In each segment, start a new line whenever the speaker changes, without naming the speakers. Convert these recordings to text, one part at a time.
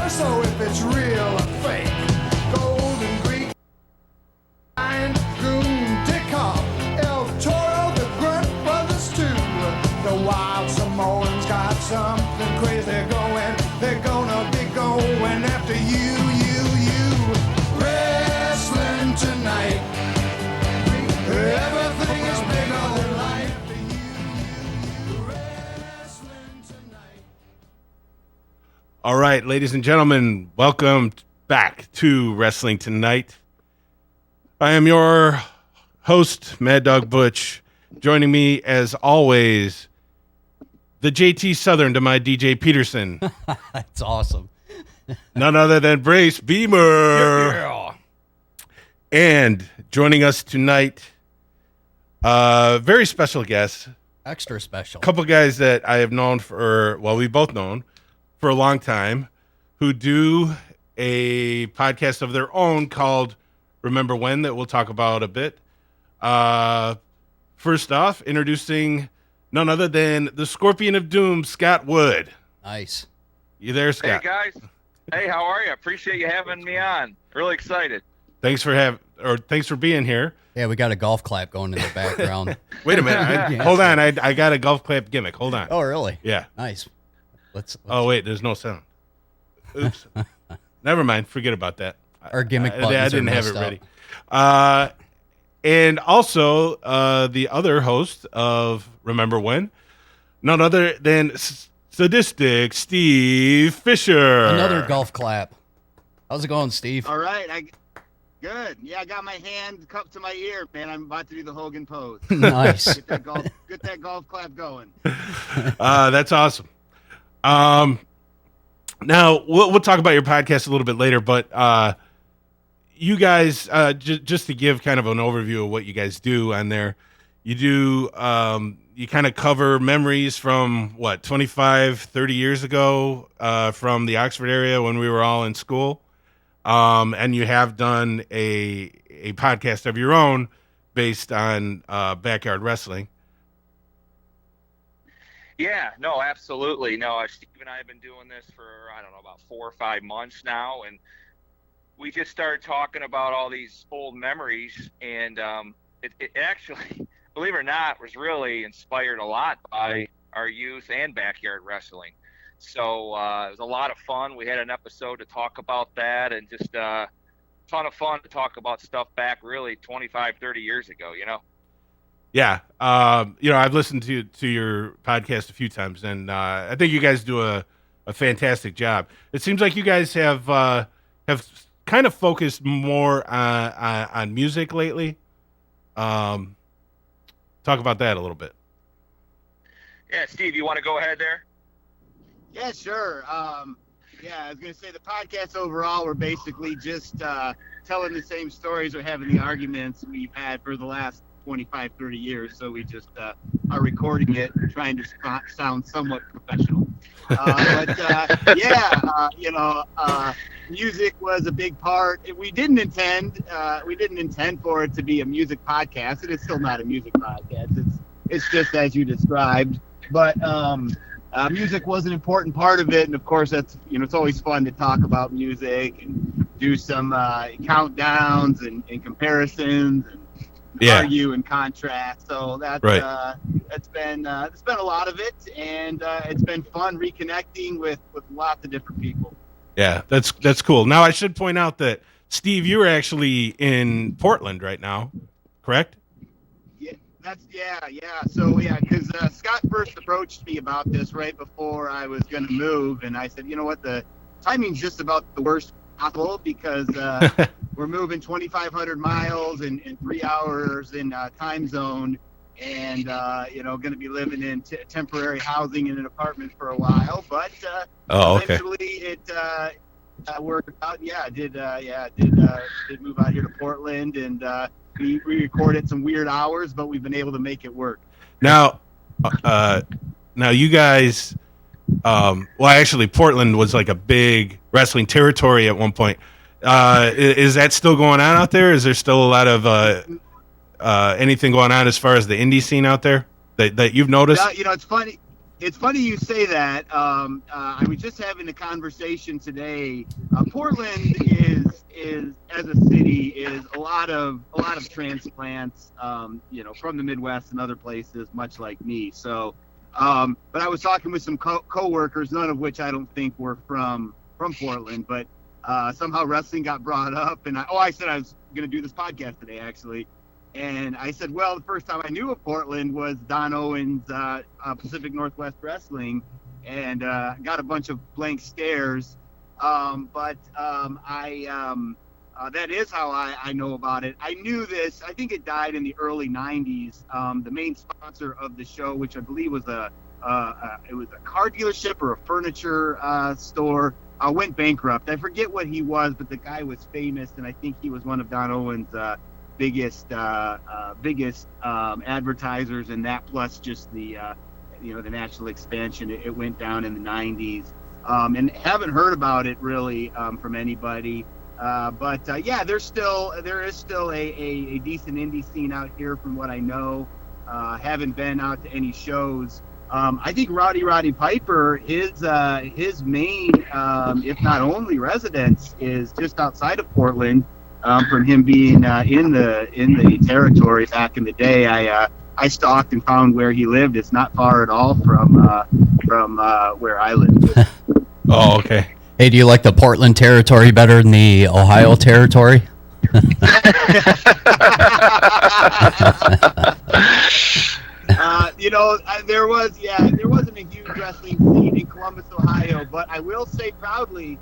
so if it's real or fake. Golden Greek, Lion, Goon, Dickoff, El Toro, the Grunt Brothers too. The Wild Samoans got something crazy going. They're gonna be going after you. Wrestling tonight. Everything is bigger than life. Wrestling tonight.
All right, ladies and gentlemen, welcome back to Wrestling Tonight. I am your host, Mad Dog Butch. Joining me, as always, the JT Southern to my DJ Peterson.
That's awesome.
None other than Brace Beemer.
Yeah.
And joining us tonight, very special guest.
Extra special.
A couple guys that I have known we've both known for a long time, who do a podcast of their own called Remember When, that we'll talk about a bit. First off, introducing none other than the Scorpion of Doom, Scott Wood.
Nice.
You there, Scott?
Hey, guys. Hey, how are you? Appreciate you having me on. Really excited.
Thanks for being here.
Yeah, we got a golf clap going in the background.
Wait a minute. Hold on. I got a golf clap gimmick. Hold on.
Oh, really?
Yeah.
Nice. Let's
Oh, wait. There's no sound. Oops. Never mind. Forget about that.
Our gimmick buttons
I didn't
are
have it
messed
ready. And also the other host of Remember When, none other than Sadistic Steve Fisher.
Another golf clap. How's it going, Steve?
All right, good. Yeah, I got my hand cupped to my ear, man. I'm about to do the Hogan pose.
Nice.
Get that golf clap going.
That's awesome. Now we'll talk about your podcast a little bit later, but you guys, just to give kind of an overview of what you guys do on there, you do you kind of cover memories from 25, 30 years ago from the Oxford area when we were all in school. And you have done a podcast of your own based on backyard wrestling.
Yeah, no, absolutely. No, Steve and I have been doing this for, I don't know, about 4 or 5 months now. And we just started talking about all these old memories. And it actually, believe it or not, was really inspired a lot by our youth and backyard wrestling. So it was a lot of fun. We had an episode to talk about that, and just a ton of fun to talk about stuff back really 25, 30 years ago, you know?
Yeah. I've listened to your podcast a few times, and I think you guys do a fantastic job. It seems like you guys have kind of focused more on music lately. Talk about that a little bit.
Yeah, Steve, you want to go ahead there?
Yeah, sure. I was going to say the podcast overall, we're basically just telling the same stories or having the arguments we've had for the last 25, 30 years. So we just are recording it and trying to sound somewhat professional. Music was a big part. We didn't intend for it to be a music podcast. It is still not a music podcast. It's just as you described. But music was an important part of it, and of course that's it's always fun to talk about music and do some countdowns and comparisons and argue and contrast. So that's right. It's been a lot of it, and it's been fun reconnecting with lots of different people. Yeah,
that's cool. Now I should point out that Steve, you're actually in Portland right now, correct?
So because Scott first approached me about this right before I was going to move, and I said, you know what, the timing's just about the worst possible because we're moving 2,500 miles in 3 hours in time zone, and going to be living in temporary housing in an apartment for a while. But eventually it worked out. I did move out here to Portland, and we recorded some weird hours, but we've been able to make it work.
Now you guys, actually Portland was like a big wrestling territory at one point. Is that still going on out there? Is there still a lot of anything going on as far as the indie scene out there that you've noticed?
It's funny. It's funny you say that. I was just having a conversation today. Portland is as a city is a lot of transplants, from the Midwest and other places, much like me. So, but I was talking with some co-workers, none of which I don't think were from Portland, but somehow wrestling got brought up, and I said I was going to do this podcast today, actually. And I said, well, the first time I knew of Portland was Don Owens' Pacific Northwest Wrestling, and got a bunch of blank stares. But that is how I know about it. I knew this. I think it died in the early 90s. The main sponsor of the show, which I believe was it was a car dealership or a furniture store, went bankrupt. I forget what he was, but the guy was famous, and I think he was one of Don Owens' biggest advertisers, and that plus just the the national expansion. It went down in the 90s, and haven't heard about it really from anybody. But there is still a decent indie scene out here from what I know. Haven't been out to any shows. I think Roddy Piper, his main, if not only residence, is just outside of Portland. From him being in the territory back in the day, I stalked and found where he lived. It's not far at all from where I live.
Oh, okay.
Hey, do you like the Portland territory better than the Ohio territory?
There wasn't a huge wrestling scene in Columbus, Ohio, but I will say proudly,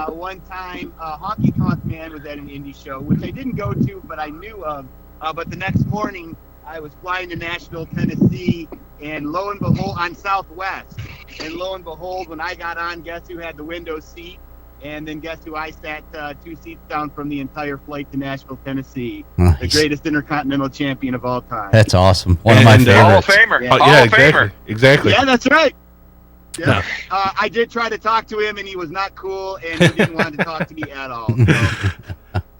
one time, Honky Tonk Man was at an indie show, which I didn't go to, but I knew of. But the next morning, I was flying to Nashville, Tennessee, and lo and behold, on Southwest. And lo and behold, when I got on, guess who had the window seat? And then guess who I sat 2 seats down from the entire flight to Nashville, Tennessee?
Nice.
The greatest intercontinental champion of all time.
That's awesome. One of my
And,
Hall of
favorites.
Famer.
Yeah.
Hall
Yeah,
of Famer.
exactly.
Yeah, that's right. Yeah.
No.
I did try to talk to him, and he was not cool, and he didn't want to talk to me at all.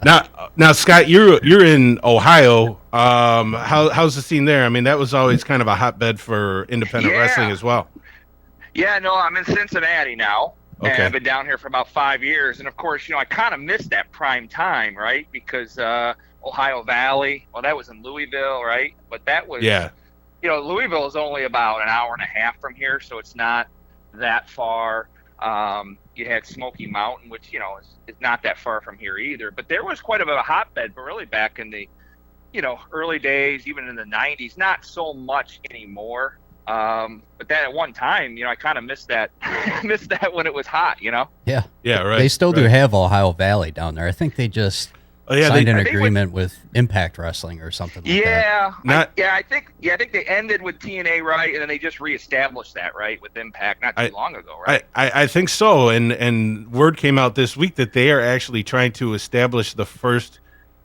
So.
Now, Scott, you're in Ohio. How's the scene there? I mean, that was always kind of a hotbed for independent wrestling as well.
Yeah, no, I'm in Cincinnati now.
Okay.
And I've been down here for about 5 years. And, of course, I kind of missed that prime time, right? Because Ohio Valley, well, that was in Louisville, right? But that was, Louisville is only about an hour and a half from here, so it's not that far. You had Smoky Mountain, which, is not that far from here either. But there was quite a bit of a hotbed, but really back in the, early days, even in the 90s, not so much anymore. But that at one time, I kind of missed that when it was hot,
Yeah.
Yeah, right.
They still do have Ohio Valley down there. I think they just signed an agreement with Impact Wrestling or something like that.
I think they ended with TNA, right, and then they just reestablished that, right, with Impact not too long ago, right?
I think so, and word came out this week that they are actually trying to establish the first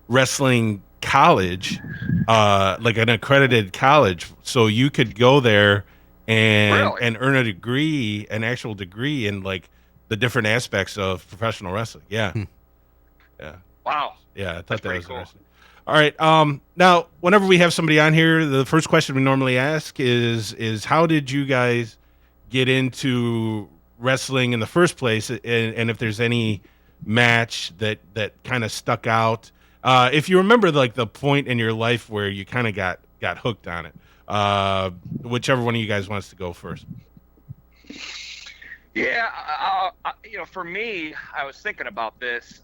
wrestling college, like an accredited college, so you could go there and earn a degree, an actual degree in like the different aspects of professional wrestling. Yeah. Yeah.
Wow.
Yeah, I thought that was
cool.
interesting. All right. Now, whenever we have somebody on here, the first question we normally ask is how did you guys get into wrestling in the first place, and if there's any match that kind of stuck out. If you remember, like the point in your life where you kind of got hooked on it, whichever one of you guys wants to go first.
Yeah, for me, I was thinking about this.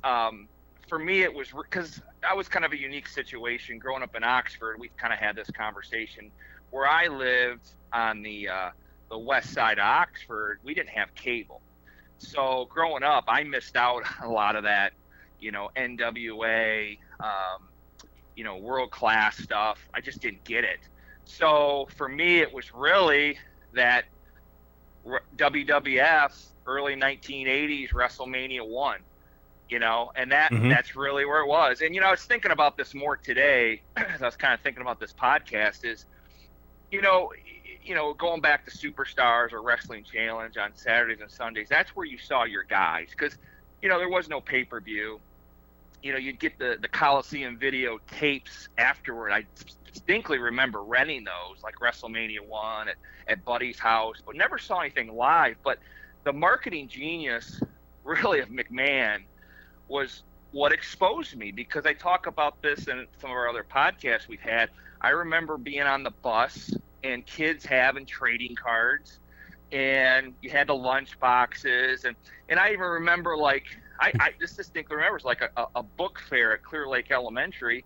For me, it was because I was kind of a unique situation growing up in Oxford. We kind of had this conversation where I lived on the west side of Oxford. We didn't have cable, so growing up, I missed out on a lot of that. NWA, world class stuff. I just didn't get it. So for me, it was really that WWF early 1980s WrestleMania 1, and that's really where it was. And, I was thinking about this more today as I was kind of thinking about this podcast is, going back to Superstars or Wrestling Challenge on Saturdays and Sundays, that's where you saw your guys because, there was no pay-per-view. you'd get the Coliseum video tapes afterward. I distinctly remember renting those, like WrestleMania 1 at Buddy's house, but never saw anything live. But the marketing genius, really, of McMahon was what exposed me, because I talk about this in some of our other podcasts we've had. I remember being on the bus and kids having trading cards, and you had the lunch boxes, and I even remember, like, I just distinctly remember, it's like a book fair at Clear Lake Elementary,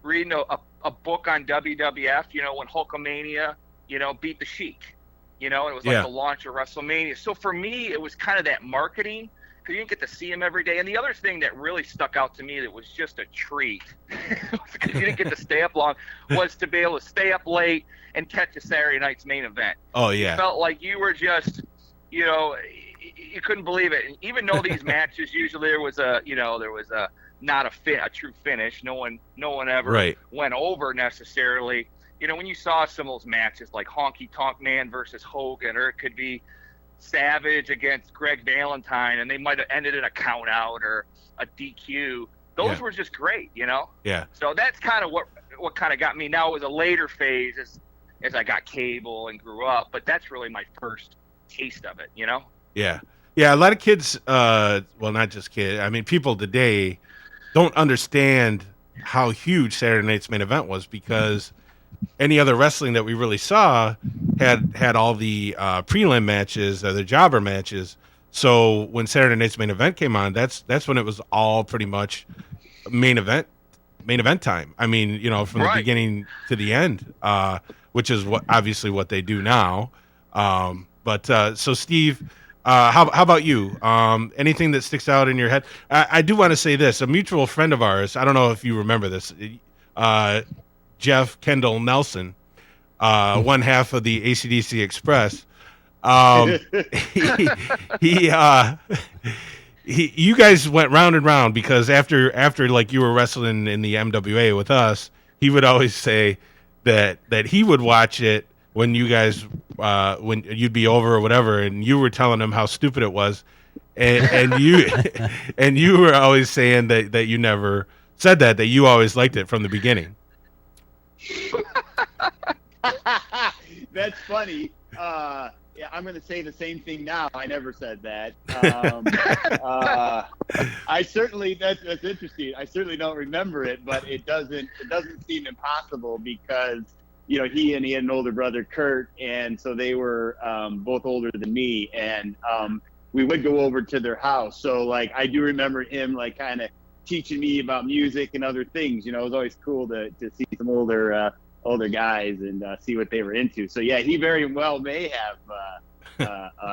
reading a book on WWF, when Hulkamania, beat the Sheik, and it was like the launch of WrestleMania. So for me, it was kind of that marketing, because you didn't get to see him every day. And the other thing that really stuck out to me that was just a treat, because you didn't get to stay up long, was to be able to stay up late and catch a Saturday night's main event.
Oh, yeah.
It felt like you were just, you couldn't believe it. And even though these matches, usually there was a not a true finish. No one ever went over necessarily. When you saw some of those matches like Honky Tonk Man versus Hogan, or it could be Savage against Greg Valentine, and they might have ended in a count out or a DQ. Those were just great,
Yeah.
So that's kind of what kind of got me. Now it was a later phase as I got cable and grew up, but that's really my first taste of it,
Yeah. Yeah, a lot of kids, well, not just kids, I mean, people today don't understand how huge Saturday Night's Main Event was, because any other wrestling that we really saw had all the prelim matches, the jobber matches. So when Saturday Night's Main Event came on, that's when it was all pretty much main event time. I mean, from the beginning to the end, which is obviously what they do now. But so Steve, how about you? Anything that sticks out in your head? I do want to say this. A mutual friend of ours, I don't know if you remember this, Jeff Kendall Nelson, one half of the AC/DC Express. You guys went round and round, because after like you were wrestling in the MWA with us, he would always say that he would watch it when you guys when you'd be over or whatever, and you were telling him how stupid it was, and you and you were always saying that you never said that you always liked it from the beginning.
That's funny. Yeah, I'm going to say the same thing now. I never said that. I certainly, that's interesting. I certainly don't remember it, but it doesn't seem impossible, because he had an older brother, Kurt, and so they were both older than me, and we would go over to their house. So like I do remember him like kind of teaching me about music and other things. It was always cool to see some older guys and see what they were into. So yeah, he very well may have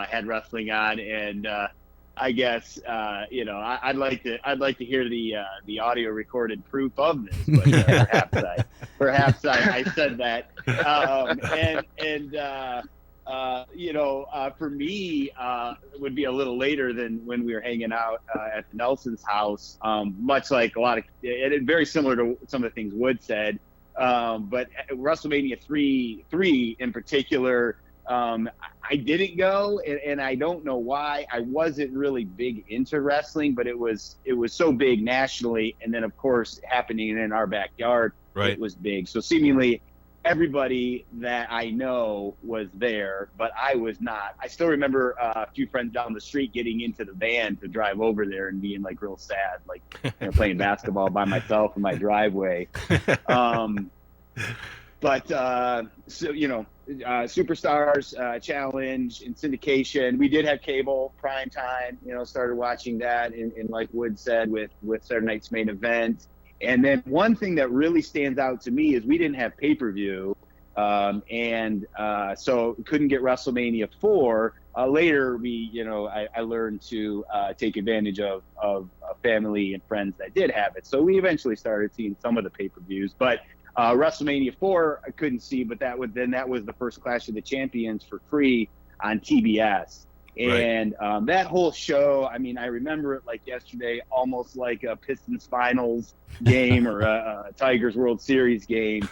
had wrestling on, and I guess I'd like to hear the audio recorded proof of this, but perhaps I said that, for me, it would be a little later than when we were hanging out at the Nelson's house. Much like and very similar to some of the things Wood said. But WrestleMania 3 in particular, I didn't go, and I don't know why. I wasn't really big into wrestling, but it was so big nationally, and then of course happening in our backyard, it was big. So seemingly everybody that I know was there, but I was not. I still remember a few friends down the street getting into the van to drive over there and being like real sad, like playing basketball by myself in my driveway. Superstars, Challenge, and syndication. We did have cable, prime time. Started watching that, and like Wood said, with Saturday Night's Main Event. And then one thing that really stands out to me is we didn't have pay-per-view, so couldn't get WrestleMania 4. Later, I learned to take advantage of family and friends that did have it. So we eventually started seeing some of the pay-per-views, but WrestleMania 4 I couldn't see, but that was the first Clash of the Champions for free on TBS. And that whole show, I mean, I remember it like yesterday, almost like a Pistons finals game or a Tigers World Series game,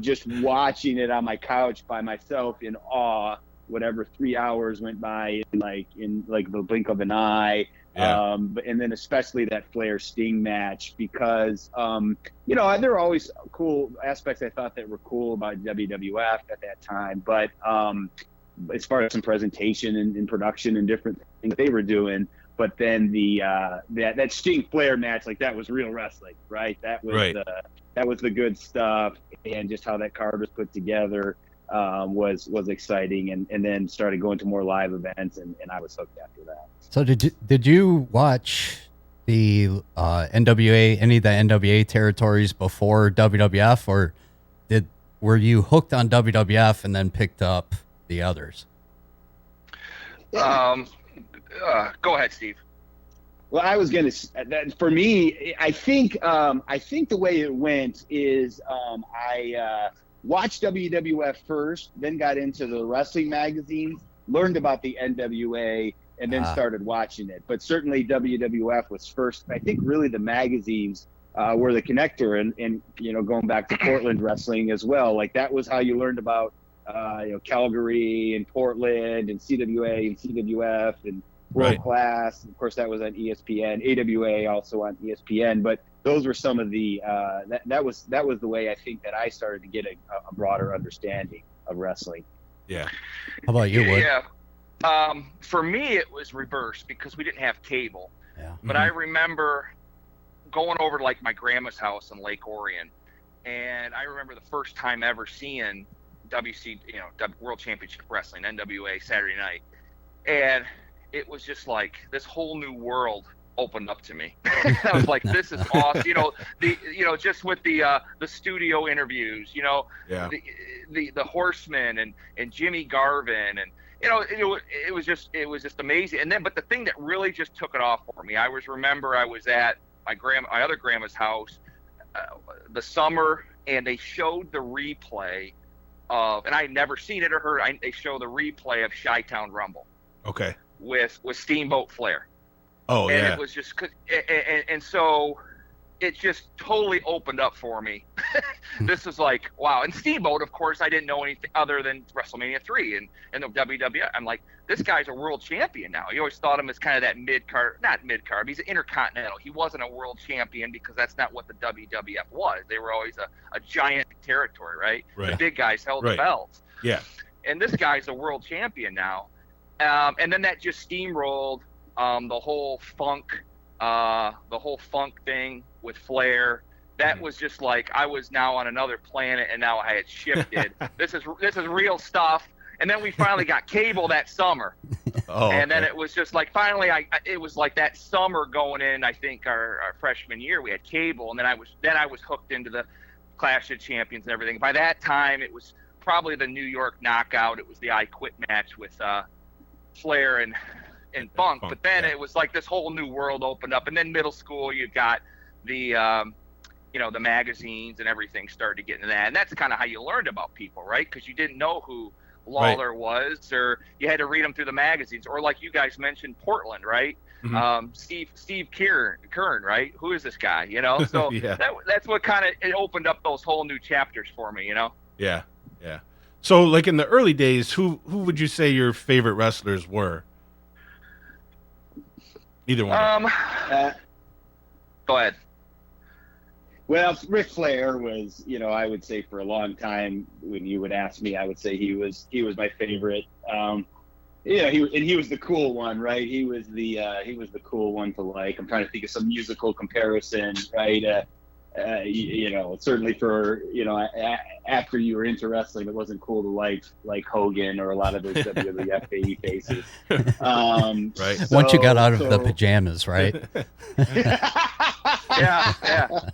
just watching it on my couch by myself in awe. Whatever 3 hours went by in like the blink of an eye.
Yeah.
And then especially that Flair Sting match because, there were always cool aspects I thought that were cool about WWF at that time. But as far as some presentation and production and different things they were doing, but then that Sting Flair match, like that was real wrestling, right? That was that was the good stuff, and just how that card was put together was exciting, and then started going to more live events, and I was hooked after that.
So did you watch the NWA, any of the NWA territories before WWF, or were you hooked on WWF and then picked up the others?
Go ahead, Steve.
Well, I was gonna. For me, I think the way it went is I watched WWF first, then got into the wrestling magazines, learned about the NWA, and then started watching it. But certainly WWF was first. I think really the magazines were the connector, and going back to Portland wrestling as well. Like that was how you learned about Calgary and Portland and CWA and CWF and World Class. Of course, that was on ESPN. AWA also on ESPN. But those were some of the that was the way I think that I started to get a broader understanding of wrestling.
Yeah.
How about you, Wood?
Yeah. For me, it was reversed because we didn't have cable.
Yeah.
But I remember going over to like my grandma's house in Lake Orion, and I remember the first time ever seeing World Championship Wrestling, NWA, Saturday night, and it was just like this whole new world opened up to me. I was like, this is awesome. Just with the studio interviews, the Horsemen and Jimmy Garvin, and it was just amazing. And then, but the thing that really just took it off for me, I was at my other grandma's house the summer, and they showed the replay of, and I had never seen it or heard. They show the replay of Chi-Town Rumble.
Okay.
With Steamboat Flair.
Oh,
and
yeah.
It was just, and so it just totally opened up for me. This is like, wow. And Steamboat, of course, I didn't know anything other than WrestleMania 3 and the WWF. I'm like, this guy's a world champion now. You always thought him as kind of that not mid-card, he's an intercontinental. He wasn't a world champion because that's not what the WWF was. They were always a giant territory, right? The big guys held the belts.
Yeah.
And this guy's a world champion now. And then that just steamrolled the whole funk thing with Flair. That was just like I was now on another planet, and now I had shifted. This is real stuff. And then we finally got cable that summer. And then it was just like finally it was like that summer going in. I think our freshman year we had cable, and then I was hooked into the Clash of Champions and everything. By that time, it was probably the New York Knockout. It was the I Quit match with Flair and Funk. But then it was like this whole new world opened up. And then middle school, you got the the magazines and everything started to get into that. And that's kind of how you learned about people, right? Because you didn't know who Lawler was, or you had to read them through the magazines, or like you guys mentioned, Portland, right? Mm-hmm. Steve Kern, right? Who is this guy? So that's what kind of it opened up those whole new chapters for me.
Yeah. So, like in the early days, who would you say your favorite wrestlers were? Either one.
Go ahead.
Well, Ric Flair was, I would say for a long time when you would ask me, I would say he was my favorite. He was the cool one, right? He was the cool one to like. I'm trying to think of some musical comparison, right? Certainly for after you were into wrestling, it wasn't cool to like Hogan or a lot of those WWF baby faces.
Right.
So, once you got out of the pajamas, right?
Yeah.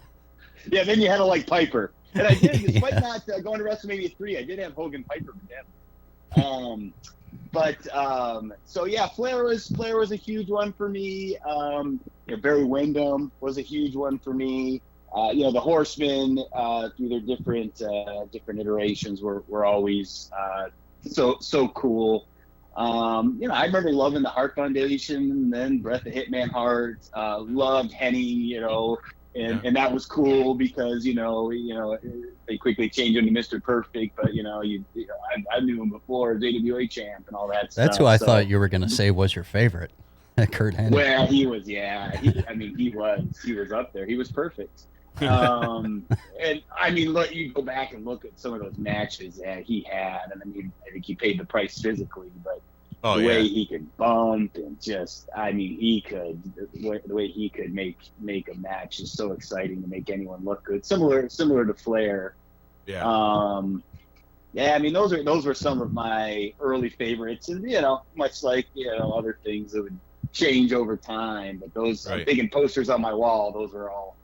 Yeah, then you had to like Piper. And I did, despite not going to WrestleMania 3, I did have Hogan Piper pajamas. Flair was a huge one for me. Barry Windham was a huge one for me. The Horsemen through their different iterations were always so cool. I remember loving the Hart Foundation, and then Bret the Hitman Hart. Loved Henny, and that was cool because they quickly changed him to Mr. Perfect, but I knew him before as AWA champ and all that stuff.
That's who I thought you were going to say was your favorite. Kurt Hennig.
Well, he was, yeah. He was up there. He was perfect. And I mean, look, you go back and look at some of those matches that he had, and I mean, I think he paid the price physically, but the way he could bump and just, I mean, the way he could make a match is so exciting to make anyone look good. Similar to Flair.
Yeah.
Yeah, I mean, those were some of my early favorites, and much like other things that would change over time, but those I'm thinking posters on my wall. Those are all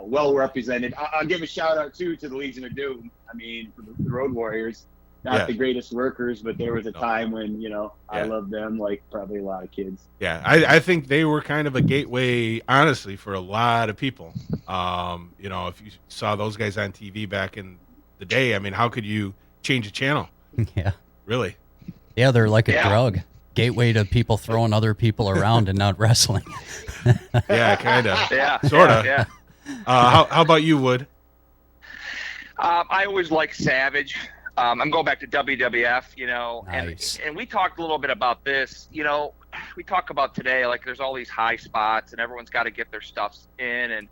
well represented. I'll give a shout out too to the Legion of Doom. I mean, for the Road Warriors, not the greatest workers, but there was a time when I loved them, like probably a lot of kids.
Yeah, I think they were kind of a gateway, honestly, for a lot of people. If you saw those guys on TV back in the day, I mean, how could you change a channel?
Yeah.
Really?
Yeah, they're like a drug. Gateway to people throwing other people around and not wrestling.
Yeah, kind of.
Yeah.
Sort of.
Yeah.
How about you, Wood?
I always like Savage. I'm going back to WWF,
Nice.
and we talked a little bit about this. We talk about today, like there's all these high spots and everyone's got to get their stuffs in. And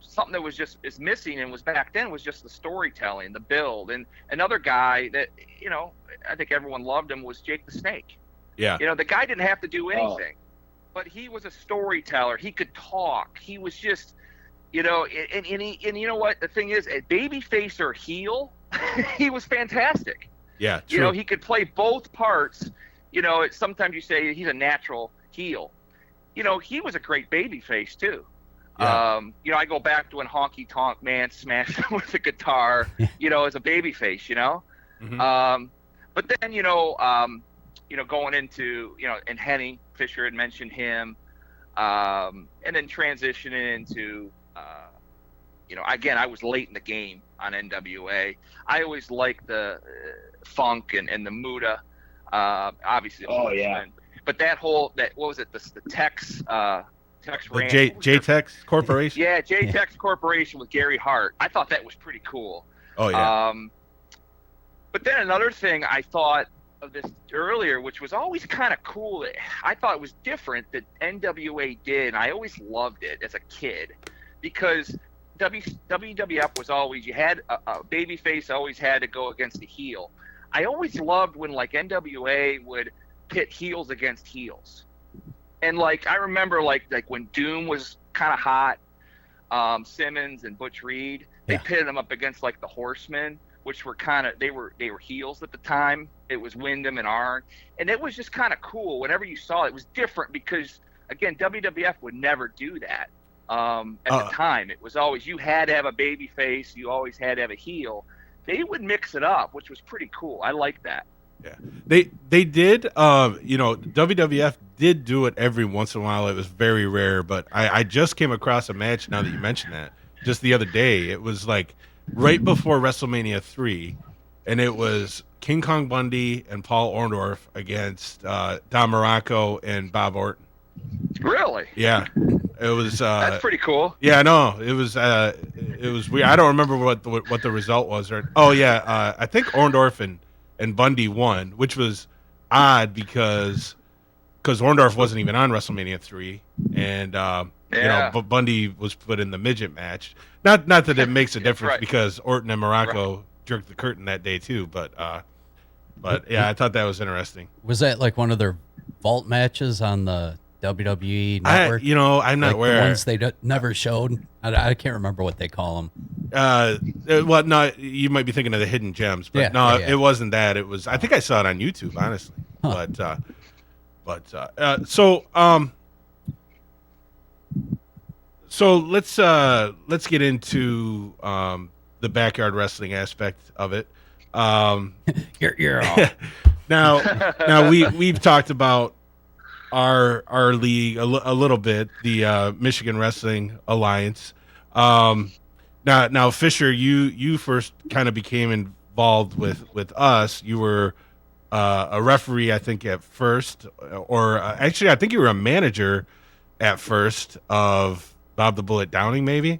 something that is missing and was back then was just the storytelling, the build. And another guy that, I think everyone loved him was Jake the Snake.
Yeah.
The guy didn't have to do anything, but he was a storyteller. He could talk. He was just, and you know what? The thing is, a babyface or heel, he was fantastic.
Yeah, true.
He could play both parts. Sometimes you say he's a natural heel. He was a great babyface too.
Yeah.
I go back to when Honky Tonk Man smashed him with the guitar, as a babyface,
Mm-hmm.
But then, going into, and Henny Fisher had mentioned him, and then transitioning into, again, I was late in the game on NWA. I always liked the funk and the Muda, obviously.
Oh, yeah.
But what was it? The Tex Ranch.
JTEX Corporation?
Yeah, JTEX Corporation with Gary Hart. I thought that was pretty cool.
Oh, yeah.
But then another thing I thought of this earlier, which was always kind of cool, I thought it was different that NWA did, and I always loved it as a kid, because WWF was always, you had a babyface always had to go against a heel. I always loved when, like, NWA would pit heels against heels. And, like, I remember, like when Doom was kind of hot, Simmons and Butch Reed, they pitted them up against, like, the Horsemen, which were they were heels at the time. It was Wyndham and Arn. And it was just kind of cool. Whenever you saw it, it was different because, again, WWF would never do that. At the time, it was always, you had to have a baby face. You always had to have a heel. They would mix it up, which was pretty cool. I like that.
Yeah, they did. WWF did do it every once in a while. It was very rare, but I just came across a match now that you mentioned that just the other day. It was like right before WrestleMania 3, and it was King Kong Bundy and Paul Orndorff against Don Morocco and Bob Orton.
Really?
Yeah, it was.
That's pretty cool.
Yeah, no, it was weird. I don't remember what the result was. I think Orndorff and Bundy won, which was odd because Orndorff wasn't even on WrestleMania 3, and but Bundy was put in the midget match. Not that it makes a difference
right.
because Orton and Morocco jerked the curtain that day too, but yeah, I thought that was interesting.
Was that like one of their vault matches on the WWE network?
I'm not aware.
The ones they never showed. I can't remember what they call them.
Well, no, you might be thinking of the Hidden Gems, but it wasn't that. It was. I think I saw it on YouTube, honestly. Huh. So let's get into the backyard wrestling aspect of it.
You're all.
Now we've talked about our league a little bit, the Michigan Wrestling Alliance. Now Fisher, you first kind of became involved with us. You were a referee, I think, at first, or actually, I think you were a manager at first of Bob the Bullet Downing, maybe,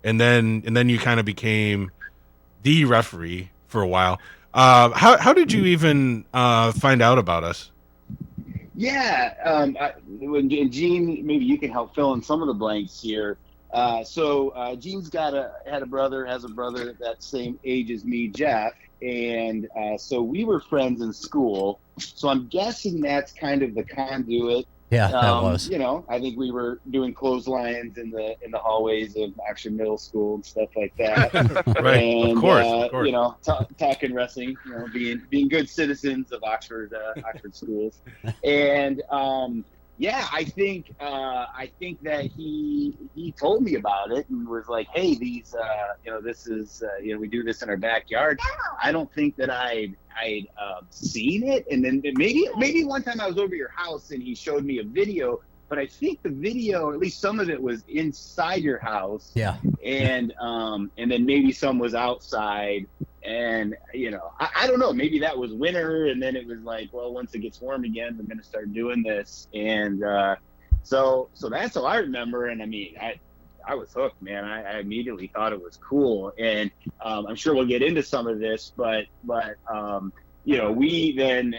and then you kind of became the referee for a while. How did you even find out about us?
And Gene, maybe you can help fill in some of the blanks here. Gene's has a brother that same age as me, Jeff, and so we were friends in school. So I'm guessing that's kind of the conduit.
Yeah, that was.
I think we were doing clotheslines in the hallways of Oxford Middle School and stuff like that.
Right,
and,
of course.
Talking wrestling, being good citizens of Oxford schools, and I think that he told me about it and was like, hey, these this is we do this in our backyard. I don't think that I'd seen it, and then maybe one time I was over your house and he showed me a video, but I think the video, at least some of it, was inside your house.
Yeah.
And then maybe some was outside, and I don't know, maybe that was winter, and then it was like, well, once it gets warm again, we're going to start doing this, and so that's how I remember. And I mean, I was hooked, man. I immediately thought it was cool, and I'm sure we'll get into some of this, but we then,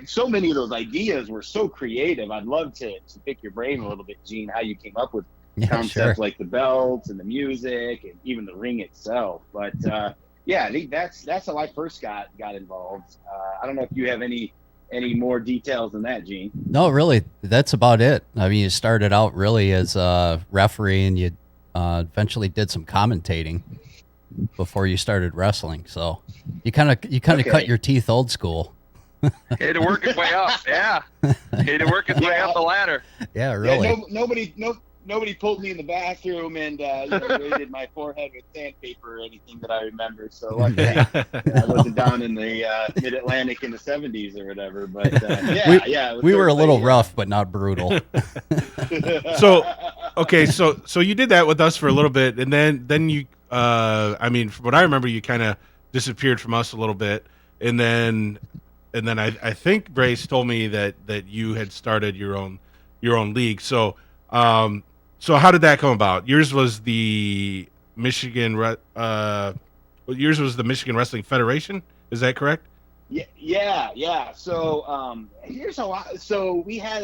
so many of those ideas were so creative. I'd love to pick your brain a little bit, Gene, how you came up with concepts like the belts and the music and even the ring itself. But I think that's how I first got involved. I don't know if you have any more details than that, Gene.
No, really, that's about it. I mean, you started out really as a referee, and you eventually did some commentating before you started wrestling. So you kind of cut your teeth old school.
Had to work his way up. Yeah, had to work his way up the ladder.
Yeah, really.
Yeah, nobody pulled me in the bathroom and raided my forehead with sandpaper or anything that I remember. So luckily, I wasn't down in the mid-Atlantic in the 70s or whatever. But
we were a little rough, but not brutal.
So you did that with us for a little bit, and then you, from what I remember, you kind of disappeared from us a little bit, and then I think Brace told me that you had started your own league. So how did that come about? Yours was the Michigan Wrestling Federation. Is that correct?
Yeah. So here's how. We had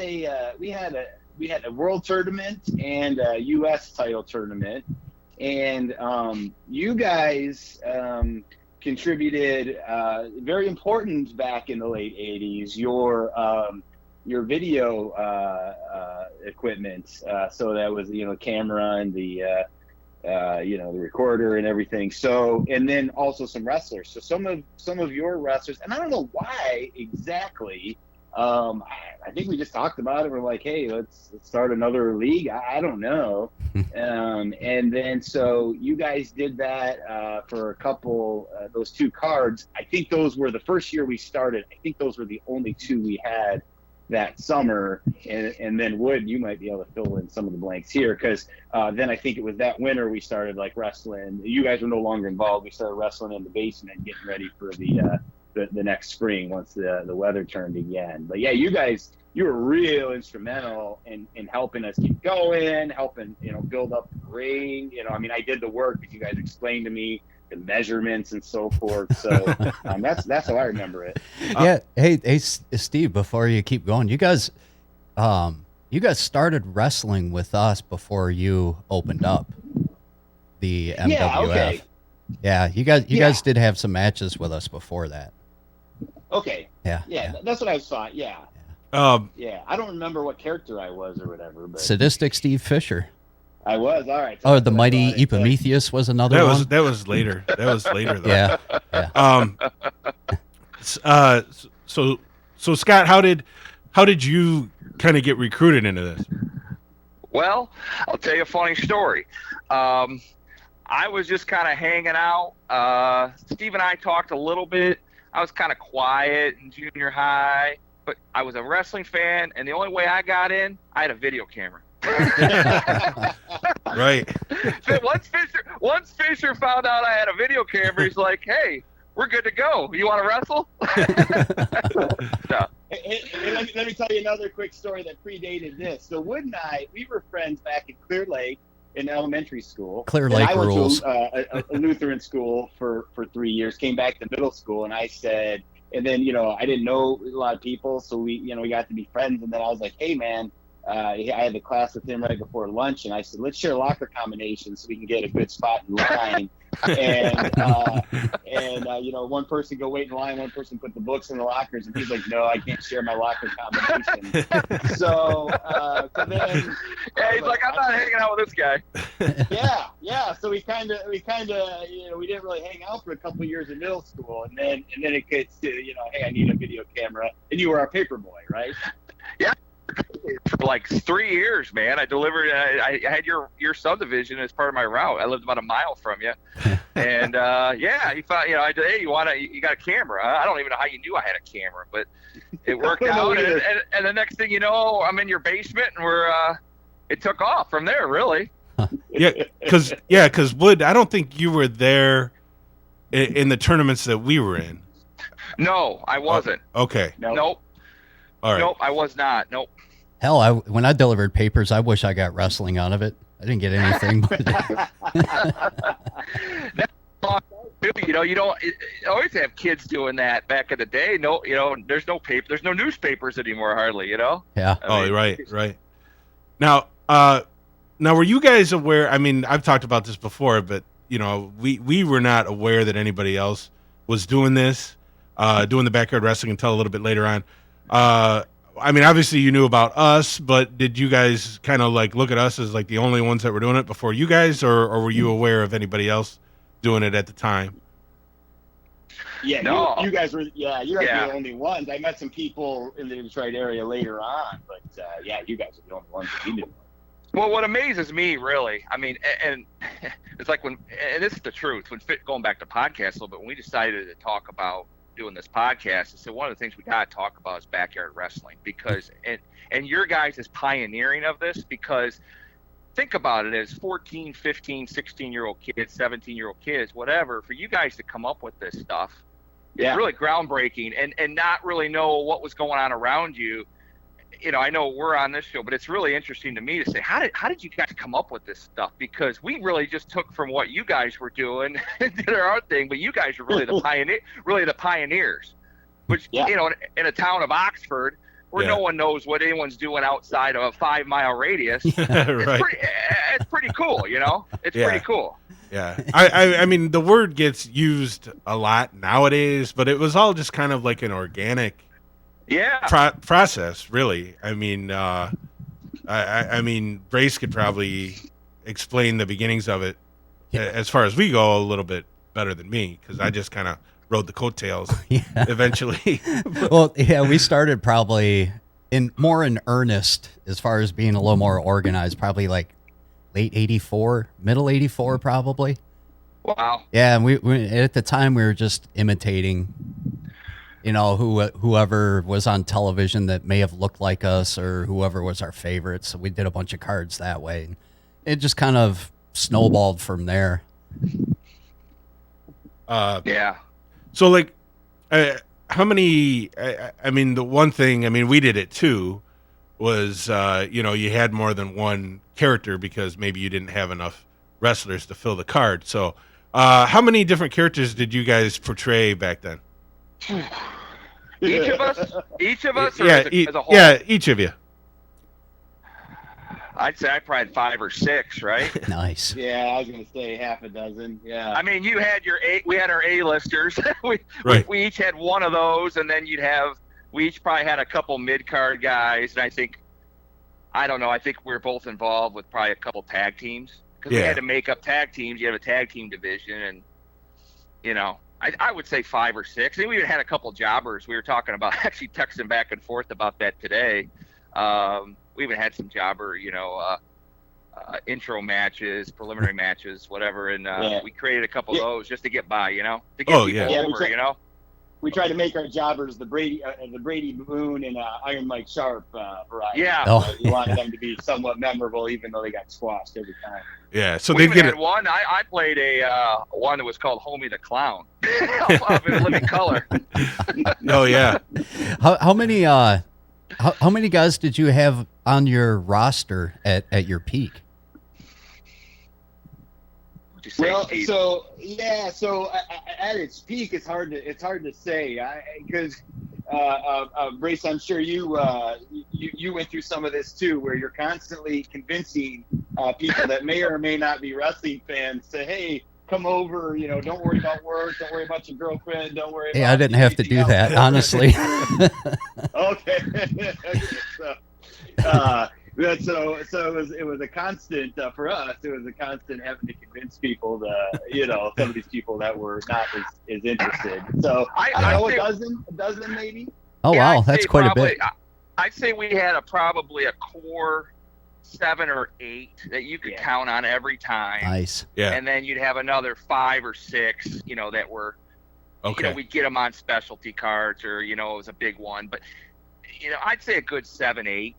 a world tournament and a U.S. title tournament, and you guys contributed very important back in the late 80s. Your video equipment, so that was camera and the the recorder and everything. So, and then also some wrestlers. So some of your wrestlers, and I don't know why exactly. I think we just talked about it. We're like, hey, let's start another league. I don't know. And then so you guys did that for a couple, those two cards. I think those were the first year we started. I think those were the only two we had that summer. And then Wood, you might be able to fill in some of the blanks here, because then I think it was that winter we started like wrestling. You guys were no longer involved. We started wrestling in the basement, getting ready for the next spring once the weather turned again. But yeah, you were real instrumental in helping us keep going, helping build up the ring. I did the work that you guys explained to me, the measurements and so forth. So that's how I remember it.
Yeah. Hey, Steve, before you keep going, you guys started wrestling with us before you opened up the MWF.
Yeah, okay.
Yeah, you guys did have some matches with us before that.
Okay.
Yeah.
That's what I thought. Yeah.
Yeah.
I don't remember what character I was or whatever, but
Sadistic Steve Fisher.
I was. So
oh, the Mighty Epimetheus was another one.
That was later. That was later though.
Yeah.
So Scott, how did you kind of get recruited into this?
Well, I'll tell you a funny story. I was just kind of hanging out. Steve and I talked a little bit. I was kind of quiet in junior high, but I was a wrestling fan, and the only way I got in, I had a video camera.
Right.
So once Fisher found out I had a video camera, he's like, "Hey, we're good to go. You want to wrestle?"
No. Hey, let me tell you another quick story that predated this. So Wood and I, we were friends back in Clear Lake in elementary school.
Clear Lake rules.
I went to a Lutheran school for 3 years, came back to middle school, and I said, And then, I didn't know a lot of people, so we got to be friends. And then I was like, hey, man, I had a class with him right before lunch, and I said, let's share locker combinations so we can get a good spot in line. One person go wait in line, one person put the books in the lockers, and he's like, no, I can't share my locker combination. So then,
he's like, I'm not hanging out with this guy.
Yeah. So we kind of, we didn't really hang out for a couple of years in middle school, and then it gets to, hey, I need a video camera, and you were our paper boy, right?
Yeah. For like 3 years, man. I delivered. I had your subdivision as part of my route. I lived about a mile from you, and he thought, I did. Hey, you got a camera? I don't even know how you knew I had a camera, but it worked out. And the next thing you know, I'm in your basement, and it took off from there, really.
Because Wood, I don't think you were there in the tournaments that we were in.
No, I wasn't.
Okay.
Nope.
All right.
Nope, I was not. Nope.
Hell, when I delivered papers, I wish I got wrestling out of it. I didn't get anything.
You don't always have kids doing that back in the day. No, there's no newspapers anymore, hardly.
Yeah.
Right. Now, were you guys aware? I mean, I've talked about this before, but we were not aware that anybody else was doing this, doing the backyard wrestling until a little bit later on. I mean, obviously you knew about us, but did you guys kind of like look at us as like the only ones that were doing it before you guys, or were you aware of anybody else doing it at the time?
Yeah, no. you guys were the only ones. I met some people in the Detroit area later on, but you guys are the only ones that we knew.
Well, what amazes me, really, I mean, and it's like and this is the truth, going back to podcasts a little bit, when we decided to talk about doing this podcast, I said one of the things we got to talk about is backyard wrestling, because and your guys is pioneering of this, because think about it, as 14, 15, 16-year-old kids, 17-year-old kids, whatever, for you guys to come up with this stuff, it's really groundbreaking, and not really know what was going on around you. I know we're on this show, but it's really interesting to me to say, how did you guys come up with this stuff? Because we really just took from what you guys were doing and did our own thing, but you guys are really the pioneers. Which, in a town of Oxford, where no one knows what anyone's doing outside of a 5-mile radius, it's pretty cool, It's pretty cool.
Yeah. I mean, the word gets used a lot nowadays, but it was all just kind of like an organic process, really. I mean, I mean, Brace could probably explain the beginnings of it as far as we go a little bit better than me, because I just kind of rode the coattails eventually.
Well, we started probably in earnest as far as being a little more organized, probably like late 84, middle 84, probably.
Wow.
Yeah, and we at the time we were just imitating, whoever was on television that may have looked like us, or whoever was our favorite. So we did a bunch of cards that way. It just kind of snowballed from there.
So like, how many? I mean, the one thing, I mean, we did it too, was you had more than one character because maybe you didn't have enough wrestlers to fill the card. So, how many different characters did you guys portray back then?
Each of us, or as a whole?
Yeah, each of you.
I'd say I probably had 5 or 6, right?
Nice.
Yeah, I was gonna say half a dozen. Yeah.
I mean, you had we had our A-listers. we each had one of those, and then we each probably had a couple mid-card guys, and I think we're both involved with probably a couple tag teams, because we had to make up tag teams. You have a tag team division, and I would say 5 or 6. And we even had a couple jobbers. We were talking about, actually texting back and forth about that today. We even had some jobber, intro matches, preliminary matches, whatever. And we created a couple of those just to get by, to get people over,
We tried to make our jobbers the Brady Moon and Iron Mike Sharp variety.
Yeah.
We wanted them to be somewhat memorable, even though they got squashed every time.
Yeah, so
we had one. I played one that was called Homie the Clown. In living color.
Oh yeah.
How many guys did you have on your roster at your peak?
you say,
Well,
Steve?
so at its peak, it's hard to say because Brace, I'm sure you went through some of this too, where you're constantly convincing people that may or may not be wrestling fans to, hey, come over, don't worry about work, don't worry about your girlfriend, don't worry.
Hey,
about
I didn't have to do
anything
that,
else.
honestly.
Okay. So it was a constant for us. It was a constant having to convince people to, some of these people that were not as interested. So I don't know, a dozen maybe.
Oh,
Yeah,
wow.
I'd
That's
say
quite
probably,
a bit.
I'd say we had probably a core 7 or 8 that you could count on every time.
Nice.
Yeah.
And then you'd have another 5 or 6, that were,
Okay.
we'd get them on specialty cards or, it was a big one. But, I'd say a good 7, 8,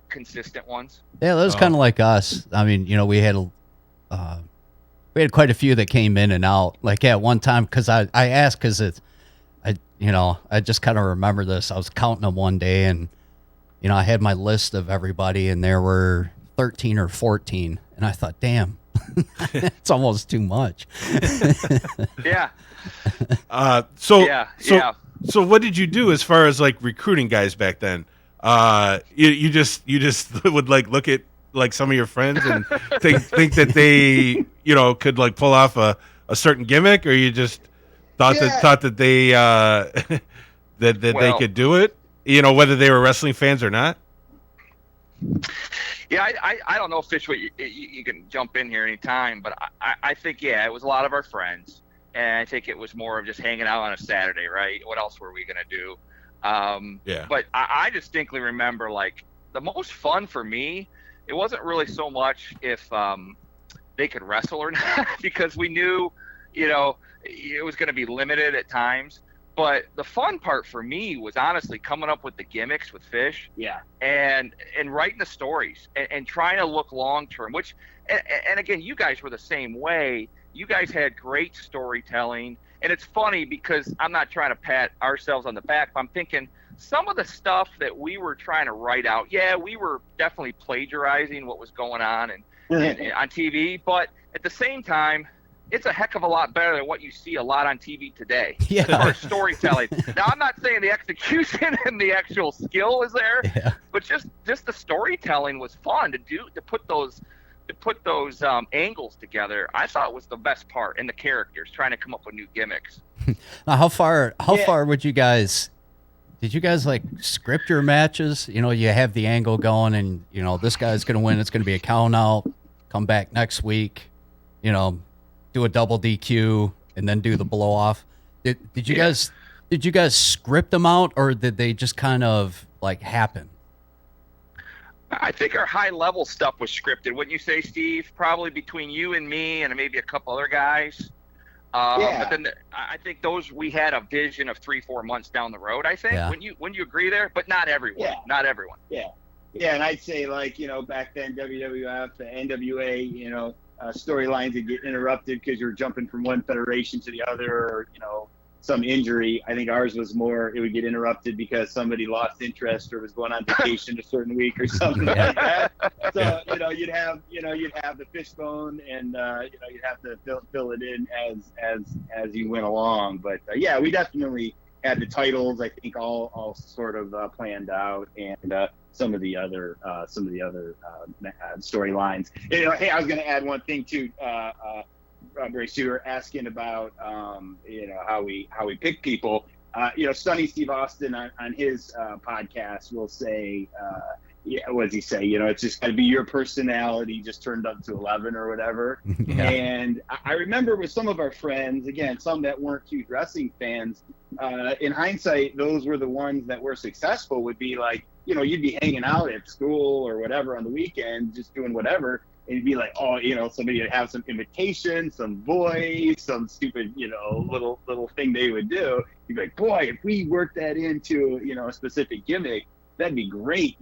consistent ones.
Yeah, that was kind of like us. I mean, we had quite a few that came in and out. Like at one time, because I asked because I just kind of remember this. I was counting them one day, and I had my list of everybody, and there were 13 or 14, and I thought, damn, it's almost too much.
Yeah.
So what did you do as far as like recruiting guys back then? You just would like look at like some of your friends and think that they could like pull off a certain gimmick, or you just thought that they that they could do it, whether they were wrestling fans or not.
Yeah, I don't know, Fish, what you can jump in here anytime, but I think, it was a lot of our friends, and I think it was more of just hanging out on a Saturday, right? What else were we going to do? But I distinctly remember, like, the most fun for me, it wasn't really so much if they could wrestle or not, because we knew, it was going to be limited at times. But the fun part for me was honestly coming up with the gimmicks with Fish, and writing the stories and trying to look long term. Which, and again, you guys were the same way. You guys had great storytelling, and it's funny because I'm not trying to pat ourselves on the back, but I'm thinking some of the stuff that we were trying to write out. Yeah, we were definitely plagiarizing what was going on and on TV, but at the same time, it's a heck of a lot better than what you see a lot on TV today.
Yeah.
As far as storytelling. Now, I'm not saying the execution and the actual skill is there, but just the storytelling was fun to put those angles together. I thought it was the best part, and the characters trying to come up with new gimmicks.
Now, how far would you guys? Did you guys like script your matches? You have the angle going, and this guy's gonna win. It's gonna be a count out. Come back next week. Do a double DQ and then do the blow off. Did you guys script them out, or did they just kind of like happen?
I think our high level stuff was scripted. Wouldn't you say, Steve? Probably between you and me and maybe a couple other guys. But then I think we had a vision of 3-4 months down the road. I think. Wouldn't you agree there? But not everyone.
Yeah.
Not everyone.
Yeah, and I'd say like back then WWF, the NWA, storylines would get interrupted because you're jumping from one federation to the other, or some injury. I think ours was more, it would get interrupted because somebody lost interest or was going on vacation a certain week or something like that. So you'd have the fishbone, and you'd have to fill it in as you went along. But we definitely had the titles, I think, all sort of planned out, and some of the other storylines. Hey, I was going to add one thing too. Brace, you were asking about how we pick people. Stunning Steve Austin on his podcast will say, what does he say? It's just got to be your personality just turned up to 11 or whatever.
Yeah.
And I remember with some of our friends, again, some that weren't huge wrestling fans, in hindsight, those were the ones that were successful. Would be like, you'd be hanging out at school or whatever on the weekend, just doing whatever. And you'd be like, somebody would have some imitation, some voice, some stupid, little thing they would do. You'd be like, boy, if we worked that into, a specific gimmick, that'd be great,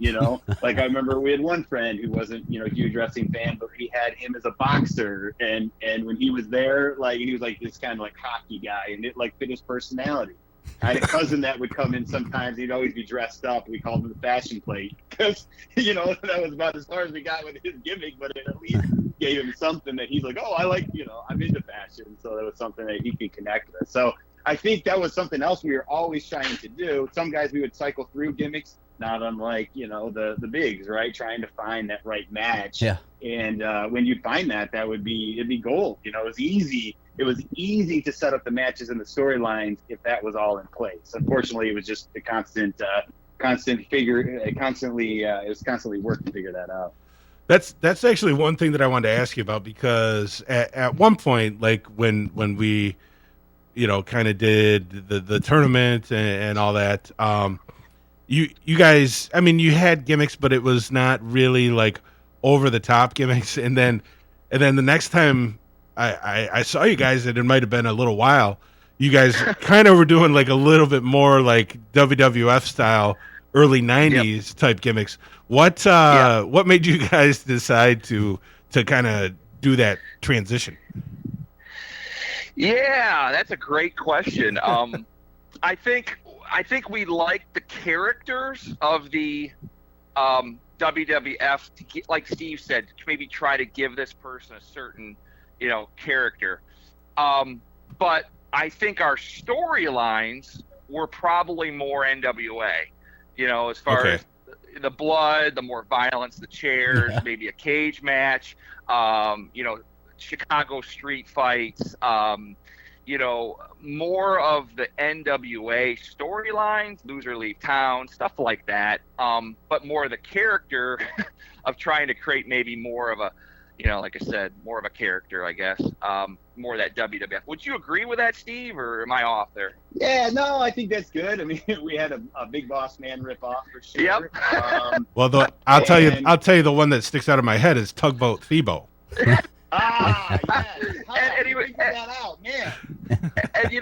Like I remember we had one friend who wasn't, a huge wrestling fan, but we had him as a boxer, and when he was there, like, he was like this kind of like hockey guy, and it like fit his personality. I had a cousin that would come in sometimes. He'd always be dressed up. We called him the fashion plate because, that was about as far as we got with his gimmick. But it at least gave him something that he's like, oh, I like, I'm into fashion. So that was something that he could connect with. So I think that was something else we were always trying to do. Some guys we would cycle through gimmicks, not unlike, the bigs, right? Trying to find that right match.
Yeah.
And when you find that, it'd be gold. It was easy. It was easy to set up the matches and the storylines if that was all in place. Unfortunately, it was just the constant figure. It was constantly work to figure that out.
That's actually one thing that I wanted to ask you about, because at one point, like when we, kind of did the tournament and all that, you guys, I mean, you had gimmicks, but it was not really like over the top gimmicks. And then the next time I saw you guys, and it might have been a little while, you guys kind of were doing like a little bit more like WWF style early 90s type gimmicks. What made you guys decide to kind of do that transition?
Yeah, that's a great question. I think we like the characters of the WWF, like Steve said, to maybe try to give this person a certain, character. But I think our storylines were probably more NWA, as far as the blood, the more violence, the chairs, maybe a cage match, Chicago street fights, more of the NWA storylines, loser leave town, stuff like that. But more of the character of trying to create maybe more of a, like I said, more of a character, I guess. More of that WWF. Would you agree with that, Steve, or am I off there?
Yeah, no, I think that's good. I mean, we had a Big Boss Man ripoff for sure.
Yep.
Well, I'll tell you the one that sticks out of my head is Tugboat Thebo.
Yes.
And he figured that out, man. And you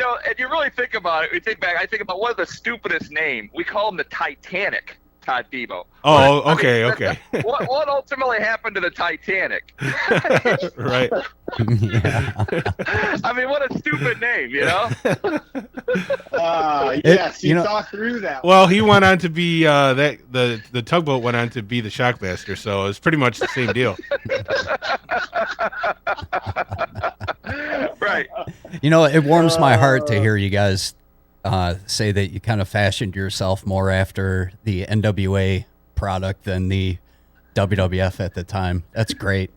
really think about it. I think about one of the stupidest name. We call him the Titanic, Todd Thebo.
Oh, okay.
What ultimately happened to the Titanic?
Right.
Yeah.
I mean, what a stupid name,
Yes, you saw through that.
Well, he went on to be the tugboat went on to be the Shockmaster, so it's pretty much the same deal.
Right.
It warms my heart to hear you guys say that you kind of fashioned yourself more after the NWA product than the WWF at the time. That's great.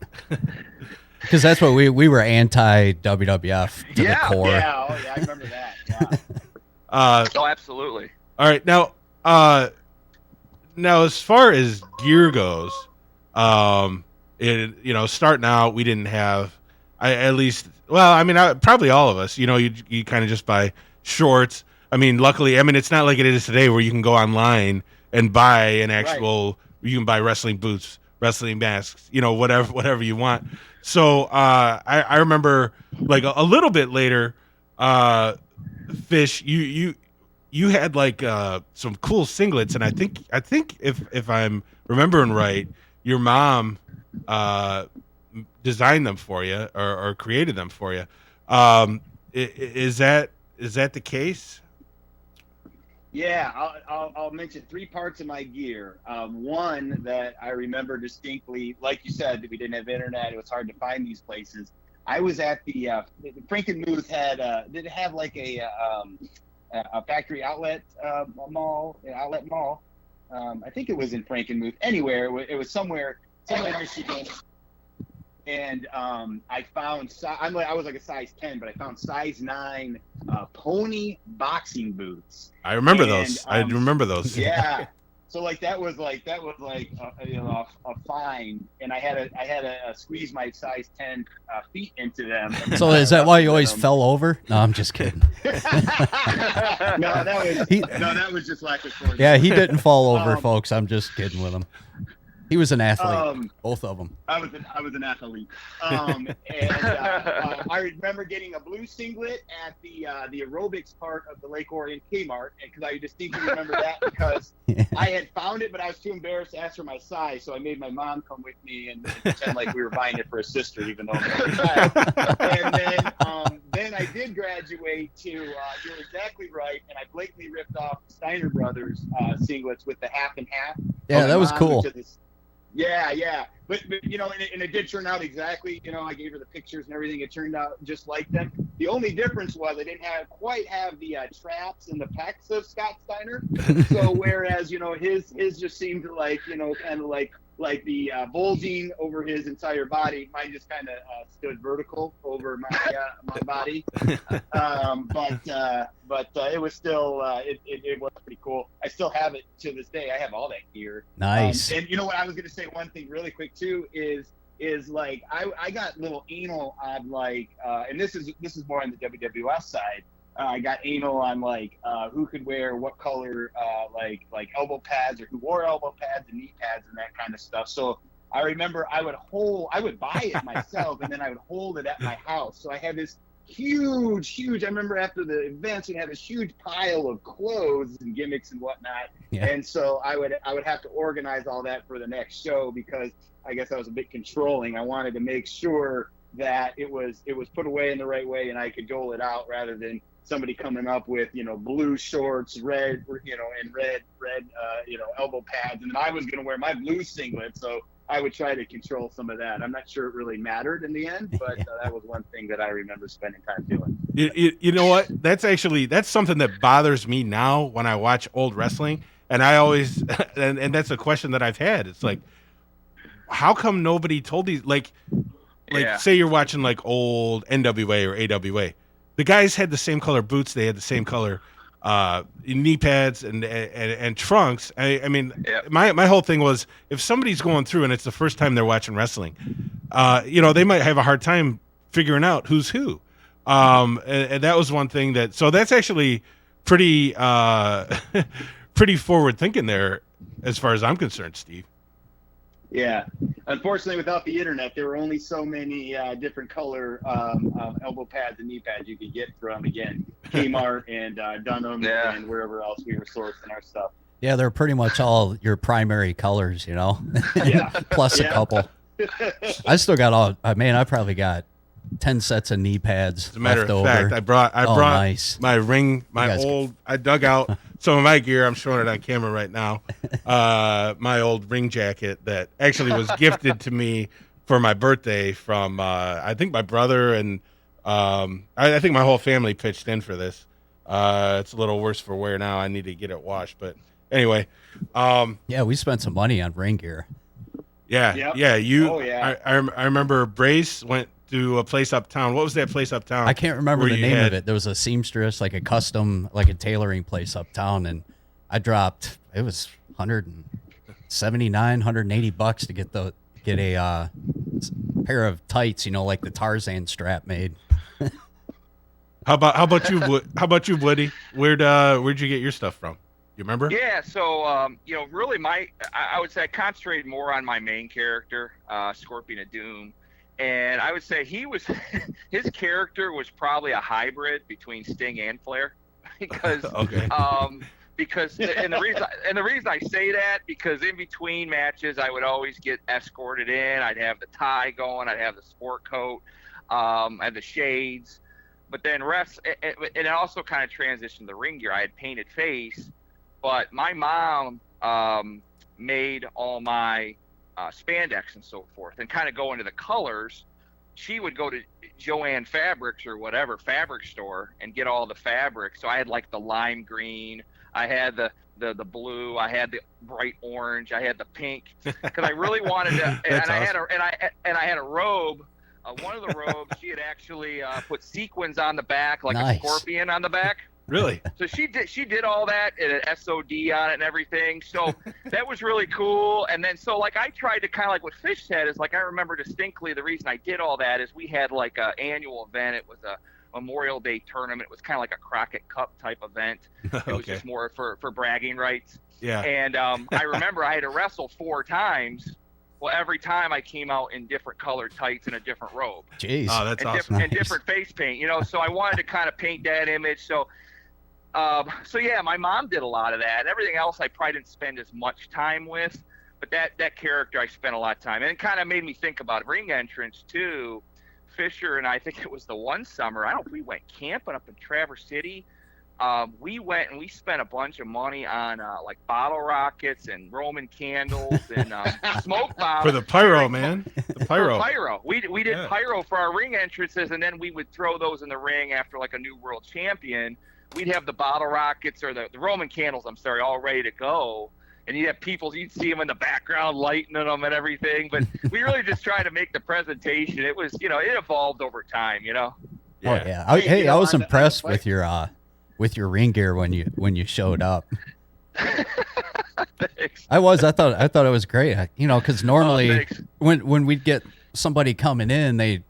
Because that's what we were anti-WWF to the core.
Yeah, I remember that. Yeah.
Oh, absolutely.
All right, now as far as gear goes, starting out, we didn't have, probably all of us. You kind of just buy shorts. I mean, luckily, it's not like it is today where you can go online and buy an actual. Right. You can buy wrestling boots, wrestling masks, whatever you want. So I remember like a little bit later, Fish, you had like some cool singlets, and I think if I'm remembering right, your mom designed them for you or created them for you. Is that the case?
Yeah, I'll mention three parts of my gear. One that I remember distinctly, like you said, that we didn't have internet. It was hard to find these places. I was at the Frankenmuth did it have like a factory outlet mall? I think it was in Frankenmuth. Anywhere, it was somewhere in Michigan. And I found I was like a size 10, but I found size 9 pony boxing boots.
I remember those. I remember those.
Yeah. So that was like a find, and I had to squeeze my size 10 feet into them.
So is that why you always fell over? No, I'm just kidding.
No, that was just lack of coordination.
Yeah, he didn't fall over, folks. I'm just kidding with him. He was an athlete, both of them.
I was an athlete. I remember getting a blue singlet at the aerobics part of the Lake Orion Kmart, because I distinctly remember that because I had found it, but I was too embarrassed to ask for my size, so I made my mom come with me and pretend like we were buying it for a sister, even though I'm a child. And then I did graduate to, you're exactly right, and I blatantly ripped off Steiner Brothers singlets with the half and half.
Yeah, that was cool.
Yeah. But you know, and it did turn out exactly. You know, I gave her the pictures and everything. It turned out just like them. The only difference was I didn't quite have the traps and the pecs of Scott Steiner. So whereas you know his just seemed like you know kind of like the bulging over his entire body, mine just kind of stood vertical over my body. But it was still it was pretty cool. I still have it to this day. I have all that gear.
Nice.
And you know what I was going to say, one thing really quick too is like I got little anal on like and this is more on the WWF side. I got anal on like who could wear what color like elbow pads, or who wore elbow pads and knee pads and that kind of stuff. So I remember I would buy it myself and then I would hold it at my house. So I had this huge I remember after the events we had this huge pile of clothes and gimmicks and whatnot.
Yeah.
And so I would have to organize all that for the next show, because I guess I was a bit controlling. I wanted to make sure that it was put away in the right way and I could dole it out, rather than somebody coming up with, you know, blue shorts, red, you know, and red, you know, elbow pads. And then I was going to wear my blue singlet. So I would try to control some of that. I'm not sure it really mattered in the end, but that was one thing that I remember spending time doing.
You know what? That's something that bothers me now when I watch old wrestling. And I always, and that's a question that I've had. It's like, how come nobody told these, like say you're watching like old NWA or AWA, the guys had the same color boots, they had the same color knee pads and trunks. I mean, my whole thing was, if somebody's going through and it's the first time they're watching wrestling, you know, they might have a hard time figuring out who's who. And that was one thing so that's actually pretty pretty forward thinking there, as far as I'm concerned, Steve.
Yeah. Unfortunately, without the internet, there were only so many different color elbow pads and knee pads you could get from, again, Kmart and Dunham and wherever else we were sourcing our stuff.
Yeah, they're pretty much all your primary colors, you know, plus a couple. I still got I probably got 10 sets of knee pads.
As a matter
left
of
over.
fact, I brought
nice.
my ring, I dug out some of my gear. I'm showing it on camera right now. My old ring jacket that actually was gifted to me for my birthday from, I think my brother and I think my whole family pitched in for this. It's a little worse for wear now. I need to get it washed, but anyway.
Yeah, we spent some money on ring gear.
Yeah.
Yep.
Yeah. I remember Brace went to a place uptown. What was that place uptown?
I can't remember the name of it. There was a seamstress, like a custom, like a tailoring place uptown, and I dropped, it was $179, $180 to get a pair of tights, you know, like the Tarzan strap made.
How about you, Woody? Where'd you get your stuff from? You remember?
Yeah, so you know, really, I would say I concentrated more on my main character, Scorpion of Doom, and I would say his character was probably a hybrid between Sting and Flair, because and the reason I say that, because in between matches I would always get escorted in. I'd have the tie going, I'd have the sport coat, and the shades, but then and it also kind of transitioned to the ring gear. I had painted face. But my mom made all my spandex and so forth, and kind of go into the colors. She would go to Joanne Fabrics or whatever fabric store and get all the fabric. So I had like the lime green, I had the blue, I had the bright orange, I had the pink, because I really wanted to. And I had a robe. One of the robes, she had actually put sequins on the back, like a scorpion on the back.
Really?
So she did all that, and an SOD on it and everything. So that was really cool. And then so like I tried to kind of like what Fish said is like, I remember distinctly the reason I did all that is we had like a annual event. It was a Memorial Day tournament. It was kind of like a Crockett Cup type event. It was just more for bragging rights. Yeah. And I remember I had to wrestle 4 times. Well, every time I came out in different colored tights and a different robe.
Jeez.
Oh, that's awesome.
And different face paint, you know. So I wanted to kind of paint that image. So yeah, my mom did a lot of that. Everything else I probably didn't spend as much time with, but that character I spent a lot of time. And it kind of made me think about ring entrance too. Fisher and I think it was the one summer, I don't know if we went camping up in Traverse City, we went and we spent a bunch of money on like bottle rockets and Roman candles and smoke bombs
For the pyro, man. The pyro.
For pyro. We did
Yeah.
pyro for our ring entrances, and then we would throw those in the ring after like a new world champion. We'd have the bottle rockets or the Roman candles, all ready to go. And you'd have people, you'd see them in the background lighting them and everything. But we really just tried to make the presentation. It was, it evolved over time,
Oh yeah. I was impressed with your ring gear when you showed up.
Thanks.
I thought it was great. Because normally when we'd get somebody coming in, they,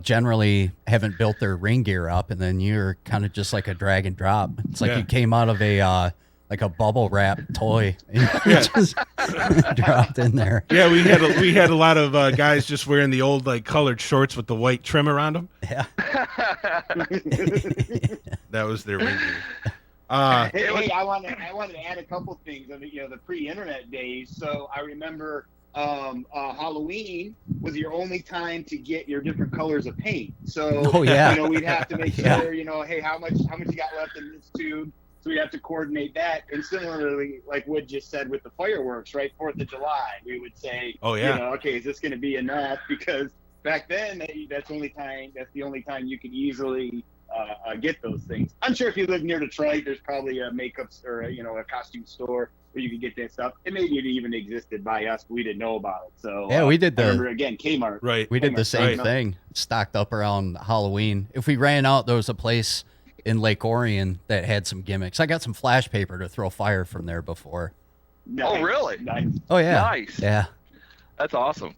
generally haven't built their ring gear up, and then you're kind of just like a drag and drop. It's like you came out of a like a bubble wrap toy and you just dropped in there.
Yeah, we had a lot of guys just wearing the old like colored shorts with the white trim around them.
Yeah.
That was their ring gear.
Hey, I wanted to add a couple things of the pre-internet days. So I remember Halloween was your only time to get your different colors of paint. So we'd have to make sure hey, how much you got left in this tube. So we have to coordinate that. And similarly, like Wood just said with the fireworks, right? 4th of July, we would say, okay, is this going to be enough? Because back then, that's the only time you could easily get those things. I'm sure if you live near Detroit, there's probably a makeup or a costume store where you could get that stuff. And maybe it even existed by us, but we didn't know about it. So
we did
I remember again Kmart.
Right.
We did the same thing. Stocked up around Halloween. If we ran out, there was a place in Lake Orion that had some gimmicks. I got some flash paper to throw fire from there before.
Nice.
Oh, really?
Nice.
Oh yeah.
Nice.
Yeah.
That's awesome.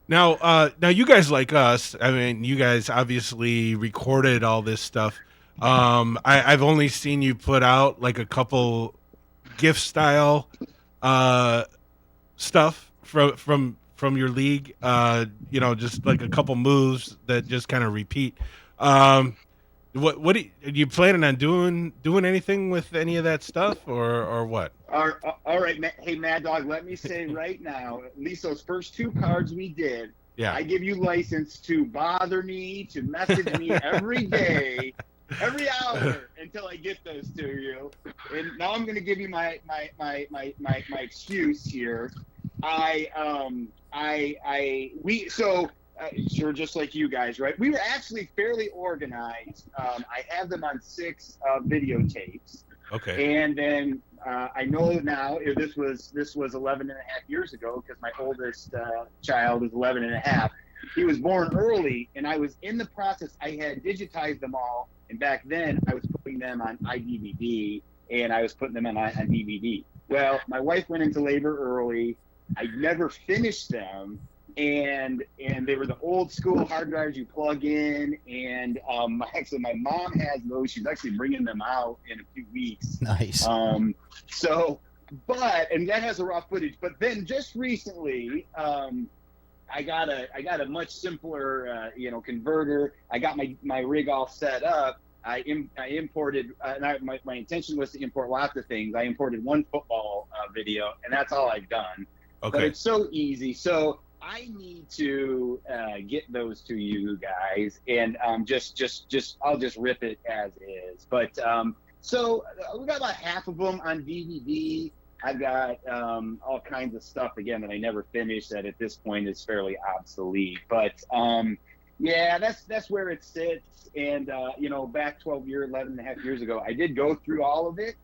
Now you guys like us. I mean, you guys obviously recorded all this stuff. I've only seen you put out like a couple gift style stuff from your league. Just like a couple moves that just kind of repeat. What are you planning on doing anything with any of that stuff or what?
All right, hey Mad Dog, let me say right now, at least those first 2 cards we did, I give you license to bother me, to message me every day, every hour until I get those to you. And now I'm going to give you my excuse here. Sure, just like you guys, right? We were actually fairly organized. I have them on 6 videotapes.
Okay.
And then I know now this was 11 and a half years ago because my oldest child is 11 and a half. He was born early, and I was in the process. I had digitized them all, and back then I was putting them on iDVD, and I was putting them on DVD. Well, my wife went into labor early. I never finished them. And they were the old school hard drives you plug in, and actually my mom has those. She's actually bringing them out in a few weeks.
Nice.
And that has a raw footage. But then just recently, I got a much simpler converter. I got my rig all set up. I imported, and my intention was to import lots of things. I imported 1 football video, and that's all I've done.
Okay.
But it's so easy. So I need to get those to you guys, and I'll just rip it as is. But so we got about half of them on DVD. I've got all kinds of stuff again that I never finished that at this point is fairly obsolete. But that's where it sits. And back 11 and a half years ago, I did go through all of it,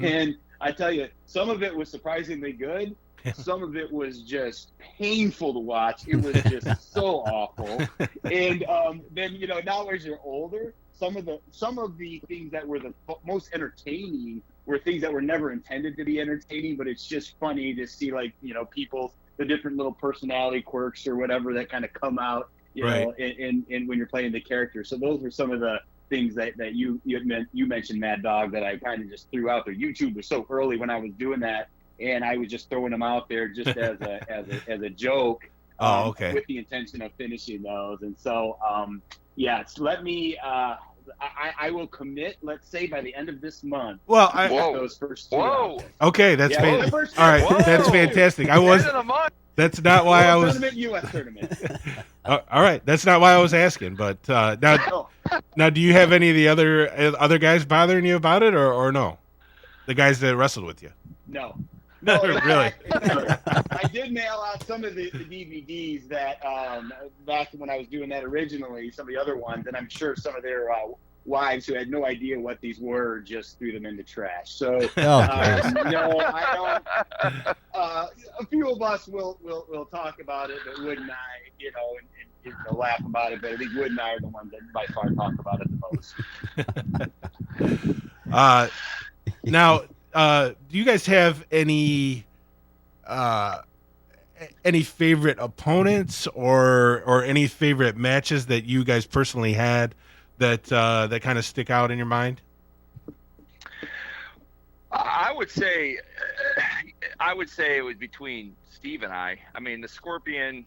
and I tell you, some of it was surprisingly good. Some of it was just painful to watch. It was just so awful. And then now as you're older, some of the things that were the most entertaining were things that were never intended to be entertaining, but it's just funny to see people's the different little personality quirks or whatever that kind of come out know in when you're playing the character. So those were some of the things that you mentioned, Mad Dog, that I kind of just threw out there. YouTube was so early when I was doing that. And I was just throwing them out there just as a joke.
Okay.
With the intention of finishing those. And so, let me. I will commit. Let's say by the end of this month.
Well,
those first 2.
Okay, that's all right.
Whoa.
That's fantastic. That's not why I was.
Tournament, U.S. tournament.
All right, that's not why I was asking. But now, do you have any of the other guys bothering you about it, or no? The guys that wrestled with you.
No.
Really?
I did mail out some of the DVDs that back when I was doing that originally, some of the other ones, and I'm sure some of their wives who had no idea what these were just threw them in the trash. So no, I don't. A few of us will talk about it, but Wood and I, and laugh about it. But I think Wood and I are the ones that by far talk about it the most.
Now, do you guys have any favorite opponents or any favorite matches that you guys personally had that kind of stick out in your mind?
I would say it was between Steve and I. I mean, the Scorpion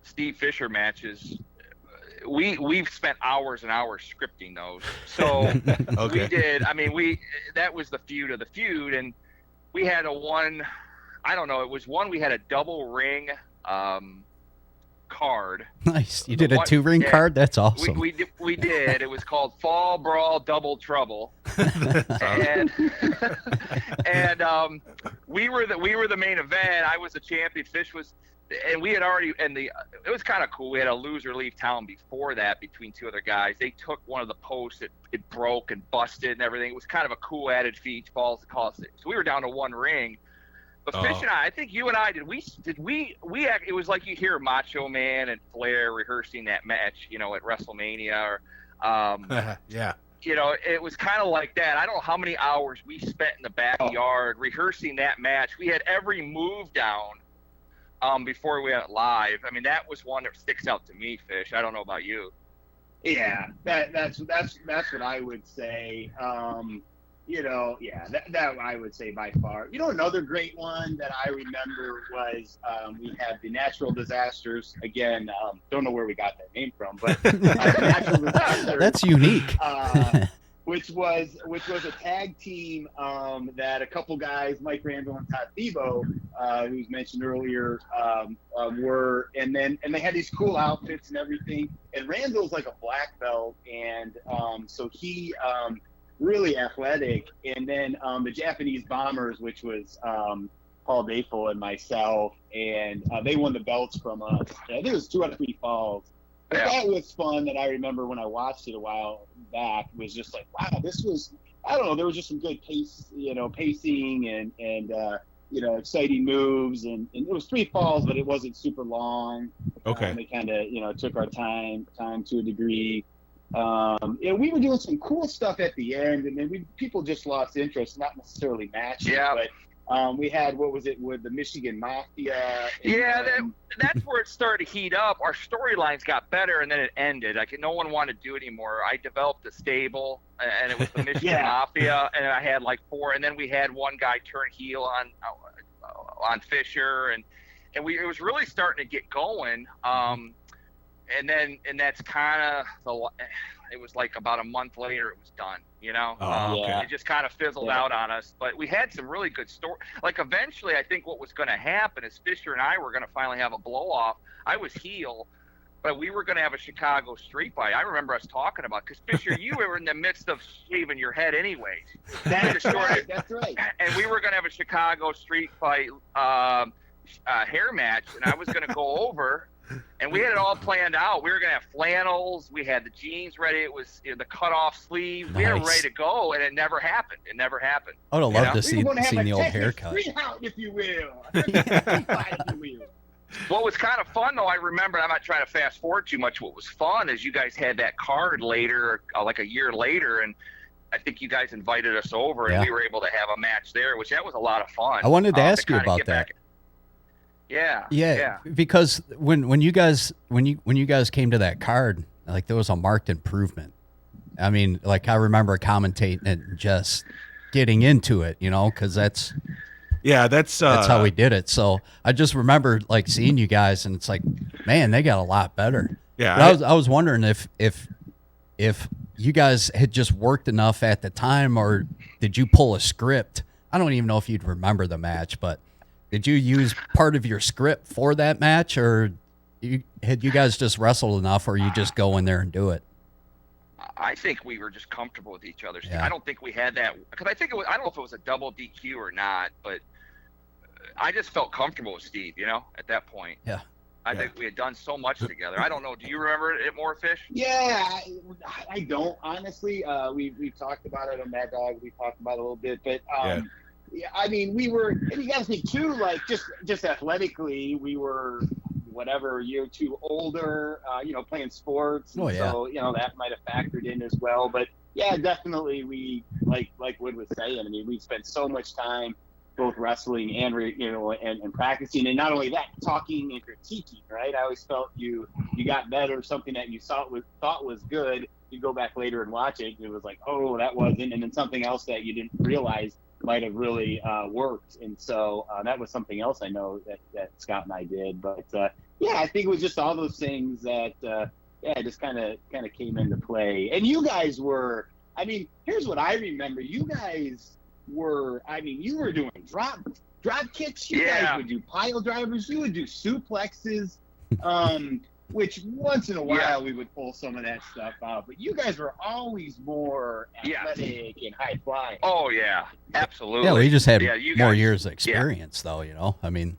Steve Fisher matches, we've spent hours and hours scripting those. So
Okay.
we did. I mean, that was the feud of the feud, and we had we had a double ring card.
Nice. You did a 2-ring card? That's awesome.
We did. It was called Fall Brawl Double Trouble. and we were the main event. I was the champion. Fish was, and we had already, it was kind of cool. We had a loser leave town before that between two other guys. They took one of the posts, it broke and busted and everything. It was kind of a cool added feature, balls to call it. So we were down to one ring. But Fish and I think you and I it was like you hear Macho Man and Flair rehearsing that match, at WrestleMania or
yeah.
It was kind of like that. I don't know how many hours we spent in the backyard rehearsing that match. We had every move down before we went live. I mean, that was one that sticks out to me, Fish. I don't know about you.
Yeah, that's what I would say. That I would say by far. Another great one that I remember was we had the natural disasters. Again, don't know where we got that name from, but natural disasters.
That's unique.
Which was a tag team that a couple guys, Mike Randall and Todd Thibault, who was mentioned earlier, were, and they had these cool outfits and everything. And Randall's like a black belt, and so he really athletic. And then the Japanese Bombers, which was Paul Dafel and myself, and they won the belts from us. I think it was 2 out of 3 falls. But that was fun. That I remember when I watched it a while back, was just like, wow, this was, I don't know, there was just some good pacing and exciting moves, and it was 3 falls, but it wasn't super long.
Okay.
They kind of to our time to a degree. We were doing some cool stuff at the end, and then people just lost interest, not necessarily matches, but we had, what was it, with the Michigan Mafia?
That's where it started to heat up. Our storylines got better, and then it ended. Like, no one wanted to do it anymore. I developed a stable, and it was the Michigan Mafia, and I had like 4, and then we had one guy turn heel on Fisher, and it was really starting to get going. And that's kind of it was like about a month later it was done, It just kind of fizzled out on us. But we had some really good story. Like, eventually, I think what was going to happen is Fisher and I were going to finally have a blow off. I was heel, but we were going to have a Chicago street fight. I remember us talking about, because Fisher, you were in the midst of shaving your head anyways.
That's right.
And we were going to have a Chicago street fight hair match, and I was going to go over. And we had it all planned out. We were going to have flannels. We had the jeans ready. It was the cut-off sleeves. Nice. We had it ready to go, and it never happened.
I would have loved to see the old haircut.
If you will.
What was kind of fun, though, I remember, I'm not trying to fast forward too much. What was fun is you guys had that card later, like a year later, and I think you guys invited us over, and we were able to have a match there, which that was a lot of fun.
I wanted to ask you about that.
Yeah.
Because when you guys came to that card, like, there was a marked improvement. I mean, like, I remember commentating and just getting into it, because that's how we did it. So I just remember, like, seeing you guys, and it's like, man, they got a lot better.
Yeah.
I was wondering if you guys had just worked enough at the time, or did you pull a script? I don't even know if you'd remember the match, but Did you use part of your script for that match, or had you guys just wrestled enough, or you just go in there and do it?
I think we were just comfortable with each other.
Yeah.
I don't think we had that, because I don't know if it was a double DQ or not, but I just felt comfortable with Steve, at that point.
Yeah.
I think we had done so much together. I don't know. Do you remember it more, Fish?
Yeah, I don't, honestly. We've talked about it on Mad Dog. We talked about it a little bit, but yeah, I mean, we were, and you got to think too, like just athletically, we were whatever, a year or two older, playing sports.
Oh, yeah.
So, that might have factored in as well. But yeah, definitely we, like Wood was saying, I mean, we spent so much time both wrestling and, and practicing. And not only that, talking and critiquing, right? I always felt you got better, something that you thought was good. You go back later and watch it, and it was like, oh, that wasn't. And then something else that you didn't realize might have really worked. And so that was something else I know that Scott and I did. But yeah, I think it was just all those things that just kind of came into play. And you guys were, I mean, here's what I remember. You guys were, I mean, you were doing drop kicks. You guys would do pile drivers. You would do suplexes. Which once in a while we would pull some of that stuff out, but you guys were always more athletic and high flying.
Oh yeah, absolutely.
Yeah, we just had more years of experience, though. I mean,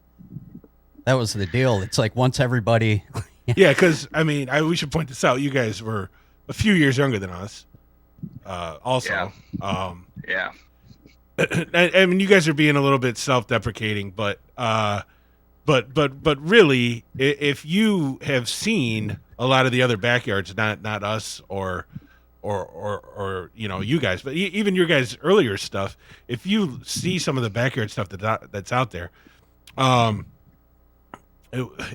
that was the deal. It's like once everybody.
Yeah, because I mean, we should point this out. You guys were a few years younger than us. Also,
yeah.
I mean, you guys are being a little bit self-deprecating, but really, if you have seen a lot of the other backyards, not us or you guys, but even your guys' earlier stuff, if you see some of the backyard stuff that's out there,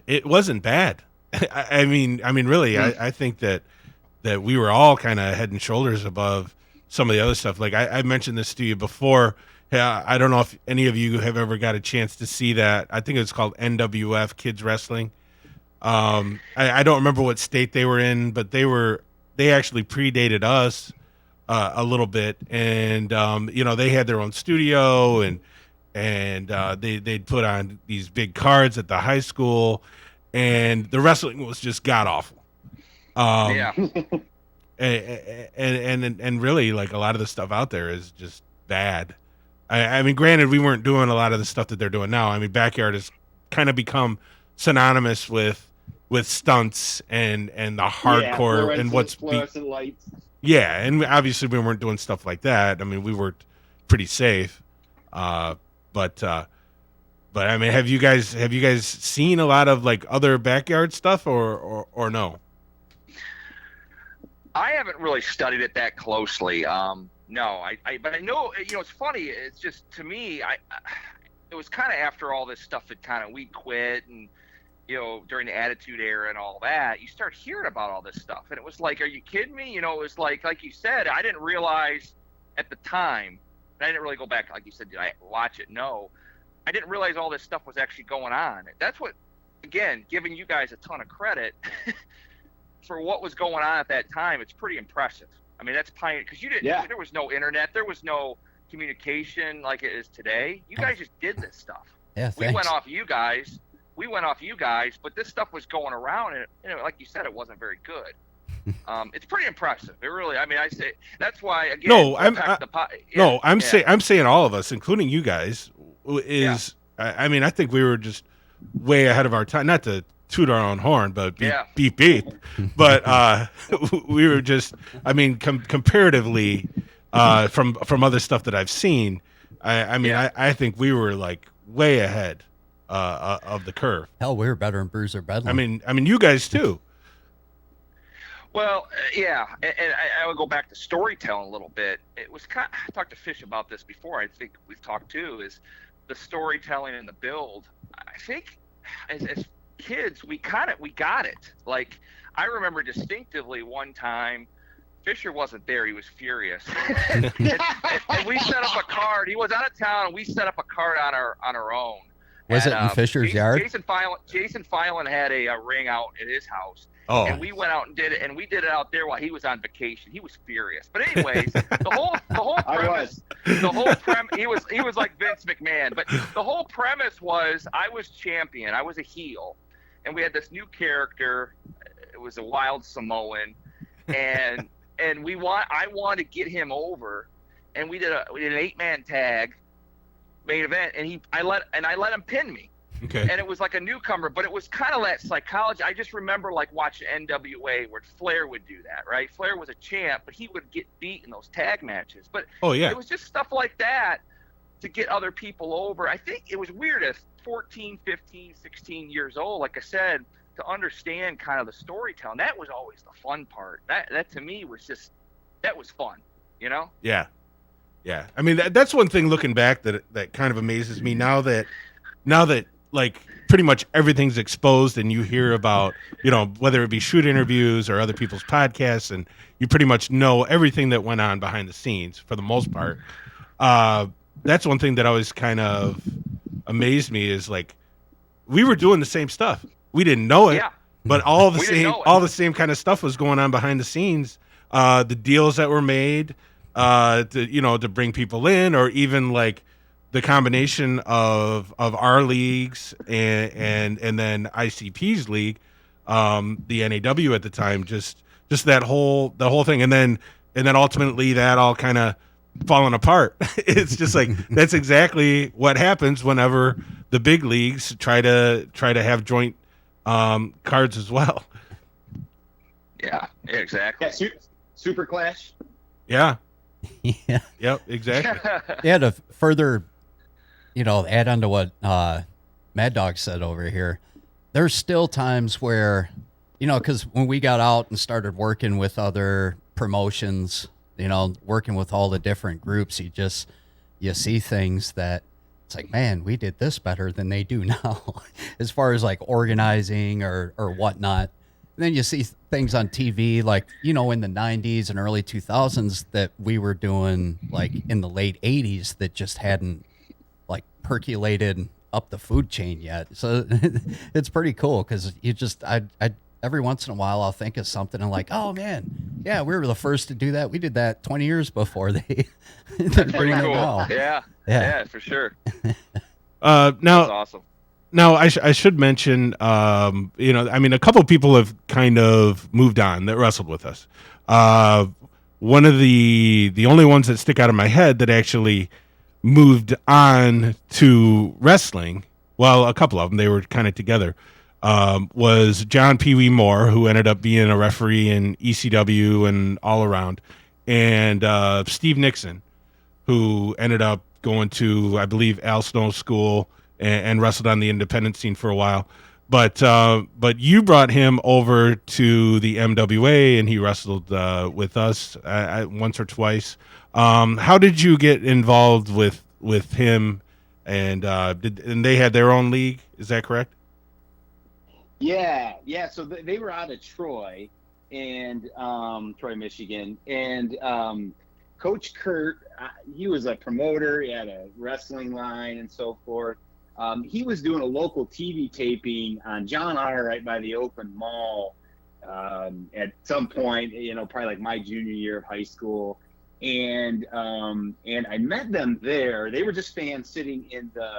it wasn't bad. I mean, really, I think that we were all kind of head and shoulders above some of the other stuff. Like I mentioned this to you before. Yeah, I don't know if any of you have ever got a chance to see that. I think it's called NWF Kids Wrestling. I don't remember what state they were in, but they actually predated us a little bit, and they had their own studio, and they'd put on these big cards at the high school, and the wrestling was just god awful. And really, like, a lot of the stuff out there is just bad. I mean, granted, we weren't doing a lot of the stuff that they're doing now. I mean, backyard has kind of become synonymous with stunts and the hardcore and what's
lights.
Yeah, and obviously we weren't doing stuff like that. I mean, we were pretty safe. But I mean, have you guys seen a lot of like other backyard stuff or no?
I haven't really studied it that closely. No, but I know, it's funny. It's just, to me, it was kind of after all this stuff that we quit, and, during the Attitude Era and all that, you start hearing about all this stuff. And it was like, are you kidding me? It was like you said, I didn't realize at the time, and I didn't really go back, like you said, did I watch it? No. I didn't realize all this stuff was actually going on. That's what, again, giving you guys a ton of credit for what was going on at that time. It's pretty impressive. I mean, that's pioneer, because there was no internet, there was no communication like it is today. You guys just did this stuff.
Yeah,
we went off you guys, but this stuff was going around, and like you said, it wasn't very good. It's pretty impressive. It really, I mean, I say that's why. Again,
I'm saying all of us, including you guys, is. Yeah. I mean, I think we were just way ahead of our time. Not to toot our own horn, but beep. But we were just, I mean, comparatively, from other stuff that I've seen, I think we were like way ahead of the curve.
Hell, we were better than Bruiser Bedlam.
I mean, you guys too.
Well, yeah, and I would go back to storytelling a little bit. It was I talked to Fish about this before. I think we've talked too. Is the storytelling and the build. I think as kids, we got it. Like, I remember distinctively one time, Fisher wasn't there. He was furious. and we set up a card. He was out of town, and we set up a card on our own.
Was it in Fisher's yard?
Jason Filan had a ring out at his house,
Oh.
And we went out and did it, and we did it out there while he was on vacation. He was furious. But anyways, the whole premise, he was like Vince McMahon. But the whole premise was I was champion. I was a heel, and we had this new character. It was a wild Samoan, and I wanted to get him over, and we did an 8-man tag main event, and I let him pin me.
Okay.
And it was like a newcomer, but it was kind of that psychology. I just remember like watching NWA where Flair would do that, right? Flair was a champ, but he would get beat in those tag matches. But it was just stuff like that to get other people over. I think it was weird at 14, 15, 16 years old, like I said, to understand kind of the storytelling. That was always the fun part. That to me was that was fun, you know?
Yeah. Yeah. I mean, that's one thing looking back that kind of amazes me now that like pretty much everything's exposed and you hear about, you know, whether it be shoot interviews or other people's podcasts, and you pretty much know everything that went on behind the scenes for the most part. That's one thing that always kind of amazed me is like, we were doing the same stuff. We didn't know it, but all the same kind of stuff was going on behind the scenes. The deals that were made, to bring people in, or even like the combination of our leagues and then ICP's league, the NAW at the time, just the whole thing, and then ultimately that all kind of falling apart. It's just like that's exactly what happens whenever the big leagues try to have joint cards as well.
Yeah, exactly.
Yeah, Super Clash.
Yeah.
Yeah.
Yep. Exactly.
Yeah. To further, add on to what Mad Dog said over here, there's still times where, because when we got out and started working with other promotions, working with all the different groups, you see things that it's like, man, we did this better than they do now as far as like organizing or whatnot. And then you see things on TV, like, in the 90s and early 2000s that we were doing like in the late 80s that just hadn't like percolated up the food chain yet. So it's pretty cool because I every once in a while I'll think of something and like, oh man, yeah, we were the first to do that. We did that 20 years before they
That's pretty cool. Yeah, for sure.
Now,
that's awesome.
Now, I should mention, I mean, a couple of people have kind of moved on that wrestled with us. One of the only ones that stick out of my head that actually moved on to wrestling, well, a couple of them, they were kind of together, was John Pee Wee Moore, who ended up being a referee in ECW and all around, and Steve Nixon, who ended up going to, I believe, Al Snow's school and wrestled on the independent scene for a while. But you brought him over to the MWA, and he wrestled with us once or twice. How did you get involved with him? And they had their own league? Is that correct?
Yeah. So they were out of Troy, and Troy, Michigan, and Coach Kurt, he was a promoter. He had a wrestling line and so forth. He was doing a local TV taping on John R. right by the Oakland Mall at some point, probably like my junior year of high school. And I met them there. They were just fans sitting in the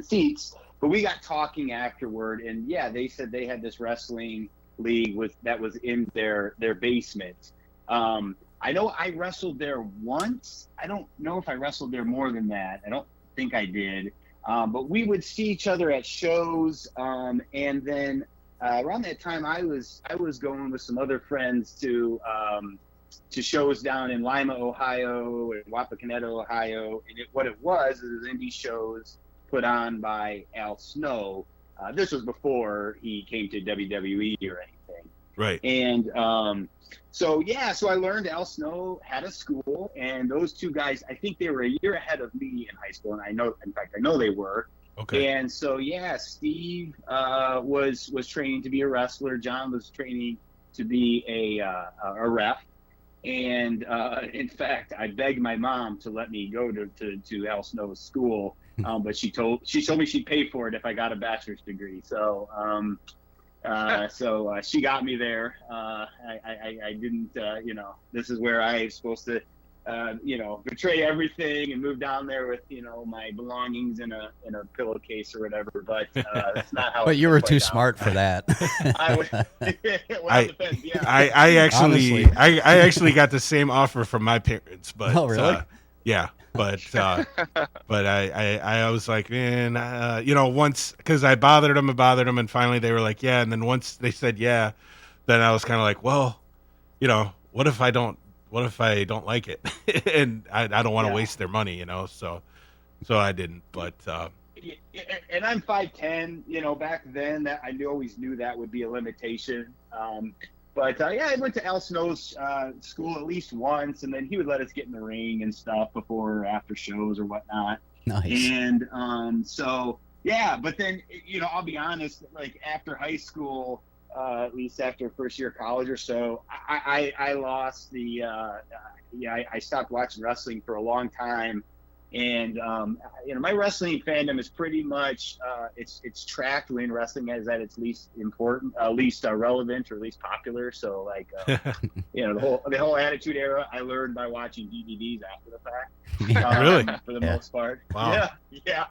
seats. But we got talking afterward, and yeah, they said they had this wrestling league that was in their basement. I know I wrestled there once. I don't know if I wrestled there more than that. I don't think I did. But we would see each other at shows. And then around that time, I was going with some other friends to shows down in Lima, Ohio, and Wapakoneta, Ohio. And what it was indie shows put on by Al Snow. This was before he came to WWE or anything. Right. And so I learned Al Snow had a school, and those two guys, I think they were a year ahead of me in high school, and I know they were. Okay. And so Steve was training to be a wrestler. John was training to be a ref. And in fact, I begged my mom to let me go to Al Snow's school, but she told me she'd pay for it if I got a bachelor's degree. So So she got me there. I didn't, this is where I was supposed to, betray everything and move down there with, my belongings in a pillowcase or whatever. But that's not how.
But you were too smart for that.
I actually got the same offer from my parents, but
oh really?
Yeah. But I was like, man, once, because I bothered them, and finally they were like, yeah. And then once they said yeah, then I was kind of like, well, what if I don't like it, and I don't want to waste their money, so I didn't. But
and I'm 5'10", back then that I always knew that would be a limitation. But I went to Al Snow's school at least once, and then he would let us get in the ring and stuff before or after shows or whatnot.
Nice.
And but then I'll be honest, like after high school, at least after first year of college or so, I lost the I stopped watching wrestling for a long time. And my wrestling fandom is pretty much it's tracked when wrestling is at its least important, least relevant, or least popular. So like the whole Attitude Era I learned by watching DVDs after the fact.
Really?
For the most part.
Wow.
Yeah.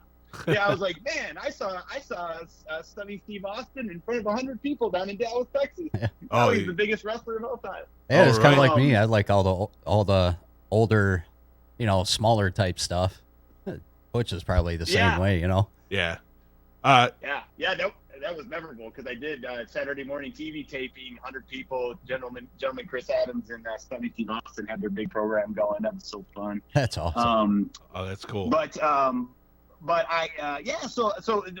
I was like, man, I saw Stunning Steve Austin in front of 100 people down in Dallas, Texas.
Oh,
he's the biggest wrestler of all time.
Yeah, it's kind of
right.
like me. I like all the older, smaller type stuff. Butch is probably the same way,
Yeah.
That was memorable because I did Saturday morning TV taping, 100 people, gentleman Chris Adams and Stunning Steve Austin had their big program going. That was so fun.
That's awesome.
That's cool.
But I so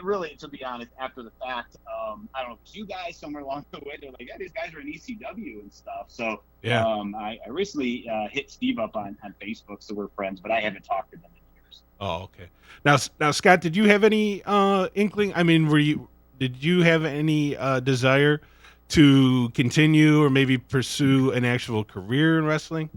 really, to be honest, after the fact, I don't know, if you guys somewhere along the way, they're like, yeah, these guys are in ECW and stuff. So
yeah.
I recently hit Steve up on Facebook, so we're friends, but I haven't talked to them in years.
Oh, okay. Now, Scott, did you have any inkling? I mean, did you have any desire to continue or maybe pursue an actual career in wrestling?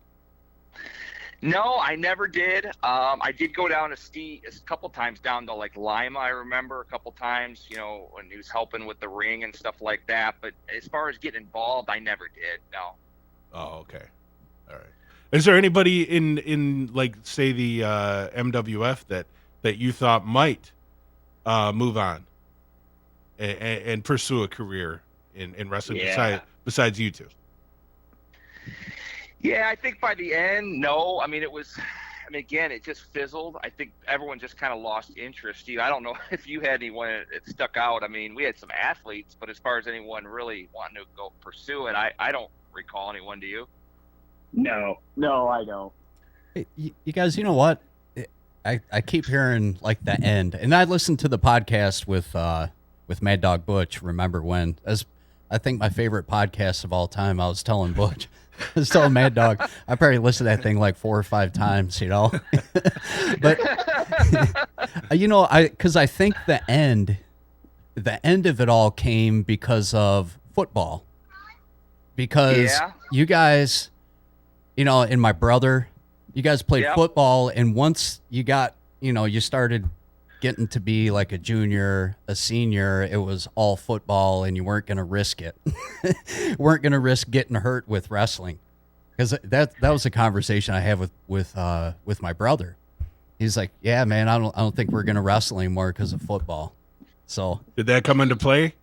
No, I never did. I did go down to Steve a couple times down to like Lima. I remember a couple times, when he was helping with the ring and stuff like that. But as far as getting involved, I never did. No.
Oh, okay. All right. Is there anybody in like say the MWF that you thought might move on and pursue a career in wrestling besides you two?
Yeah, I think by the end, no. Again, it just fizzled. I think everyone just kind of lost interest. Steve, I don't know if you had anyone that stuck out. I mean, we had some athletes, but as far as anyone really wanting to go pursue it, I don't recall anyone. Do you?
No, I don't.
Hey, you guys, you know what? I keep hearing like the end, and I listened to the podcast with Mad Dog Butch. Remember when? As I think my favorite podcast of all time. I was telling Butch. I was telling Mad Dog, I probably listened to that thing like 4 or 5 times, But, because I think the end of it all came because of football. Because you guys, and my brother, you guys played football, and once you got, you started getting to be like a junior, a senior, it was all football, and you weren't going to risk it. Weren't going to risk getting hurt with wrestling, because that was a conversation I had with my brother. He's like, "Yeah, man, I don't think we're going to wrestle anymore because of football." So
did that come into play?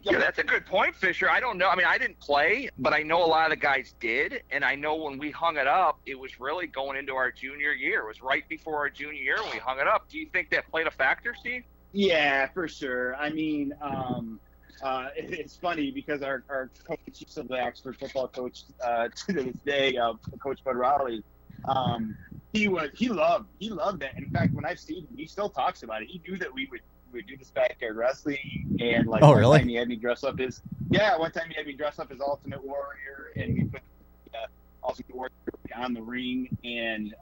Yeah, that's a good point, Fisher. I don't know. I mean, I didn't play, but I know a lot of the guys did. And I know when we hung it up, it was really going into our junior year. It was right before our junior year when we hung it up. Do you think that played a factor, Steve?
Yeah, for sure. I mean, it's funny because our coach, of the Oxford football coach to this day, Coach Bud Rowley, he loved that. In fact, when I've seen him, he still talks about it. He knew that we would do this backyard wrestling, and like one time he had me dress up as Ultimate Warrior, and we put Ultimate Warrior on the ring and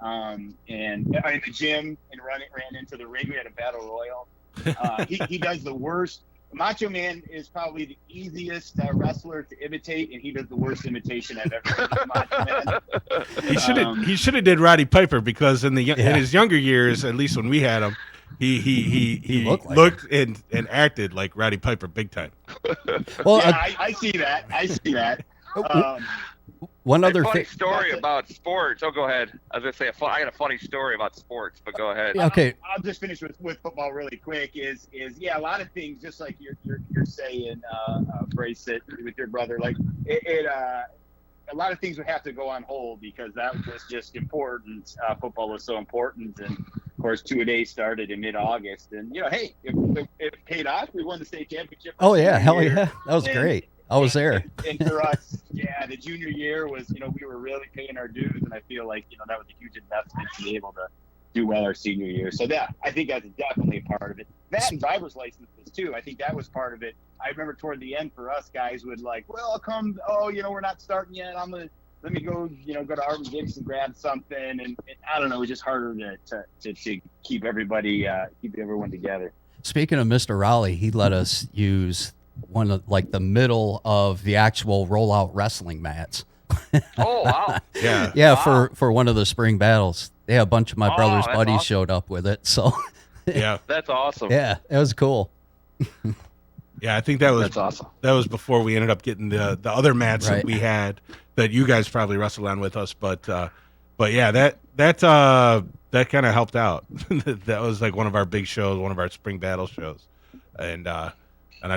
in the gym and ran into the ring. We had a battle royal. He does the worst. Macho Man is probably the easiest wrestler to imitate, and he does the worst imitation I've ever seen of Macho Man.
He should have did Roddy Piper, because in his younger years, at least when we had him, he
looked like
looked and acted like Roddy Piper big time.
Well,
Yeah, I see that. I see that.
one other
funny
thing.
story about sports. Oh, go ahead. I was gonna say I got a funny story about sports, but go ahead.
Okay,
I'll just finish with football really quick. Is yeah, a lot of things just like you're saying, Brace, it with your brother. Like a lot of things would have to go on hold because that was just important. Football was so important, and of course, 2-a-days started in mid-August, and hey, if it paid off, we won the state championship.
oh yeah, hell
year.
yeah, that was great. I was there.
And for us, yeah, the junior year was, we were really paying our dues, and I feel like, that was a huge investment to be able to do well our senior year. So yeah, I think that's definitely a part of it. That and driver's licenses too. I think that was part of it. I remember toward the end for us guys would like, well, I'll come. Oh, we're not starting yet. Let me go. Go to Arvin Dix and grab something. And I don't know. It was just harder to keep everyone together.
Speaking of Mr. Raleigh, he let us use one of the middle of the actual rollout wrestling mats.
Oh wow!
Yeah,
Wow.
for one of the spring battles. Yeah, a bunch of my brother's
that's
buddies
awesome.
showed up with it. So
Yeah,
That's awesome.
yeah, it was cool.
yeah. I think that was
That's awesome.
That was before we ended up getting the other mats
Right.
that we had that you guys probably wrestled on with us. But yeah, that kind of helped out. That was like one of our big shows, one of our spring battle shows, and I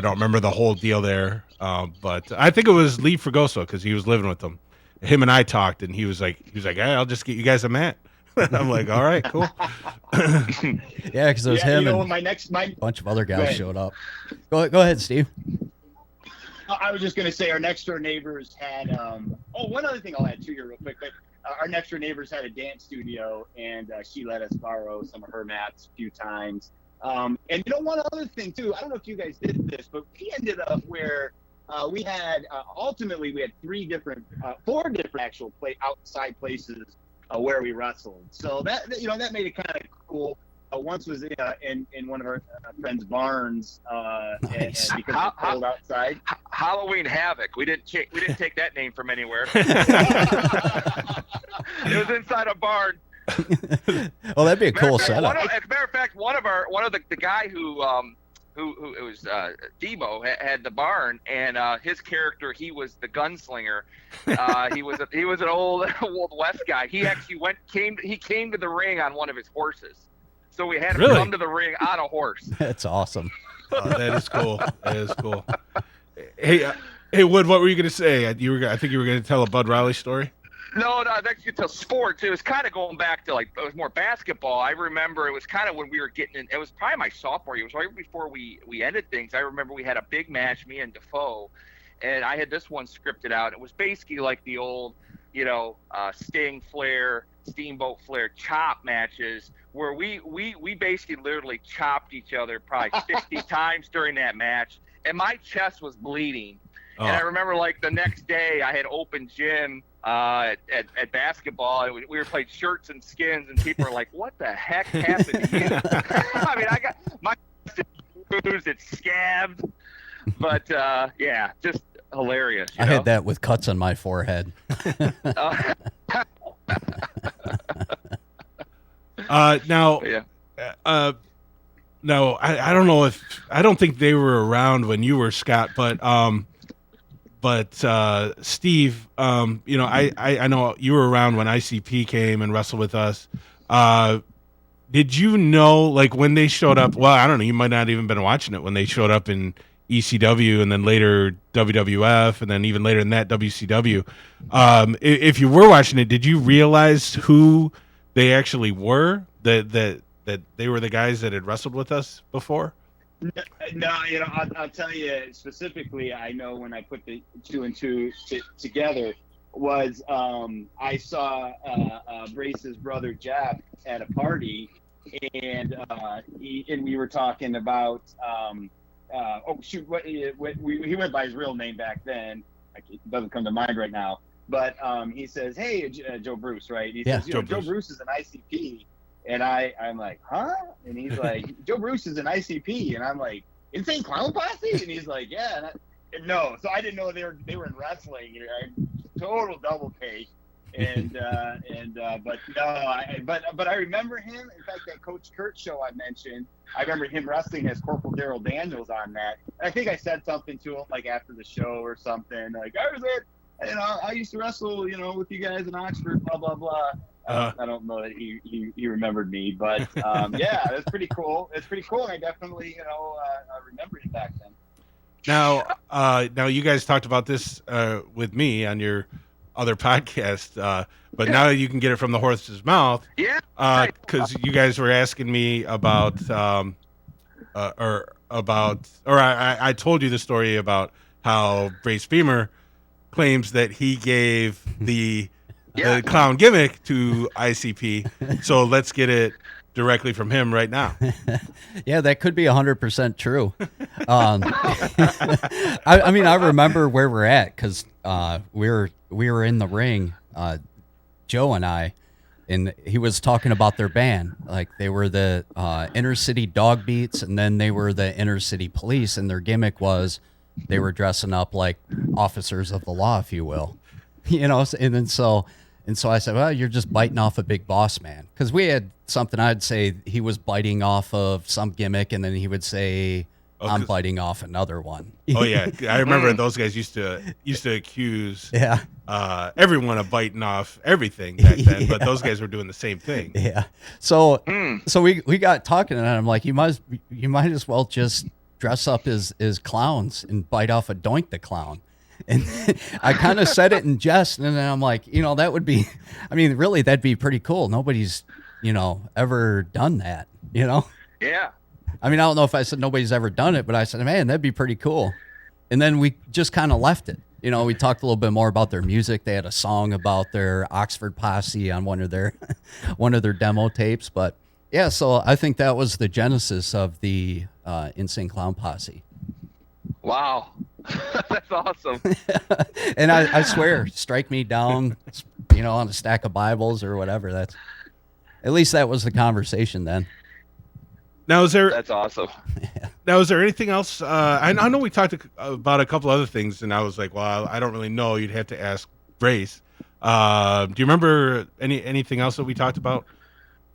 don't remember the whole deal there. But I think it was Lee Fregoso because he was living with them. Him and I talked, and he was like, hey, I'll just get you guys a mat. I'm like, all right, cool.
Yeah, because it was him and
my
a bunch of other
Go
guys
ahead.
showed up. Go ahead, Steve.
I was just going to say our next door neighbors had. One other thing I'll add to here real quick. But our next door neighbors had a dance studio, and she let us borrow some of her mats a few times. And one other thing too. I don't know if you guys did this, but we ended up where we had ultimately we had four different actual outside places where we wrestled. So that made it kind of cool. Once was in one of our friends' barns,
Nice.
and because it was cold outside.
Halloween Havoc. We didn't take that name from anywhere. It was inside a barn.
Oh, that'd be a cool setup.
As a matter of fact, one of the guy who it was Debo had the barn, and his character, he was the gunslinger. He was an old West guy. He actually came to the ring on one of his horses. So we had him
Really?
come to the ring on a horse.
That's awesome.
Oh, that is cool. That is cool. Hey, Wood, what were you going to say? I think you were going to tell a Bud Riley story.
No, that's to sports. It was kind of going back to it was more basketball. I remember it was kind of when we were getting in. It was probably my sophomore year. It was right before we ended things. I remember we had a big match, me and Defoe, and I had this one scripted out. It was basically like the old, Sting, Flair, Steamboat Flair chop matches where we basically literally chopped each other probably 50 times during that match, and my chest was bleeding.
Oh.
And I remember the next day I had open gym at basketball. And we were playing shirts and skins, and people were like, "What the heck happened to you?" I mean, I got my bruised, it's scabbed, but yeah, just hilarious.
I had that with cuts on my forehead.
Now,
Yeah.
no, I don't know I don't think they were around when you were, Scott, but Steve, I know you were around when ICP came and wrestled with us. Did you know, when they showed up? Well, I don't know. You might not even been watching it when they showed up in ECW and then later WWF and then even later than that WCW. If you were watching it, did you realize who they actually were? That they were the guys that had wrestled with us before?
No, I'll tell you specifically. I know when I put the two and two together was I saw Brace's brother Jeff at a party, and we were talking about he went by his real name back then. It doesn't come to mind right now, but he says, "Hey, Joe Bruce," right? He says, Joe Bruce is an ICP. And I'm like, huh? And he's like, Joe Bruce is an ICP. And I'm like, Insane Clown Posse? And he's like, yeah. And no, so I didn't know they were in wrestling. Total double take. But no, but I remember him. In fact, that Coach Kurt show I mentioned, I remember him wrestling as Corporal Daryl Daniels on that. I think I said something to him like after the show or something, like I used to wrestle, with you guys in Oxford, blah blah blah. I don't know that he remembered me, but yeah, it's pretty cool. It's pretty cool. I definitely I remember it back then.
Now you guys talked about this with me on your other podcast, but now you can get it from the horse's mouth.
Yeah.
Because you guys were asking me about, I told you the story about how Brace Beemer claims that he gave the clown gimmick to ICP. So let's get it directly from him right now.
Yeah, that could be 100% true. I mean, I remember where we're at because we were in the ring, Joe and I, and he was talking about their band. Like they were the inner city dog beats, and then they were the inner city police, and their gimmick was they were dressing up like officers of the law, if you will. And so I said, well, you're just biting off a big boss man. Because we had something, I'd say he was biting off of some gimmick, and then he would say, I'm biting off another one.
Oh, yeah. I remember those guys used to accuse everyone of biting off everything back then, but those guys were doing the same thing.
Yeah. So we got talking, and I'm like, you might as well just dress up as clowns and bite off a Doink the Clown. And I kind of said it in jest, and then I'm like, that would be, I mean, really, that'd be pretty cool. Nobody's, ever done that, Yeah. I mean, I don't know if I said nobody's ever done it, but I said, man, that'd be pretty cool. And then we just kind of left it. We talked a little bit more about their music. They had a song about their Oxford posse on one of their demo tapes. But yeah, so I think that was the genesis of the Insane Clown Posse.
Wow. That's awesome.
And I swear, strike me down, on a stack of Bibles or whatever. At least that was the conversation then.
Now,
that's awesome.
Now, is there anything else? I know we talked about a couple other things, and I was like, well, I don't really know. You'd have to ask Brace. Do you remember anything else that we talked about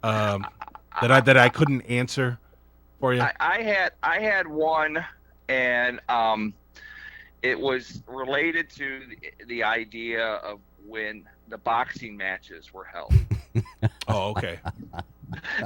that I couldn't answer for you?
I had one, and it was related to the idea of when the boxing matches were held.
Oh, okay.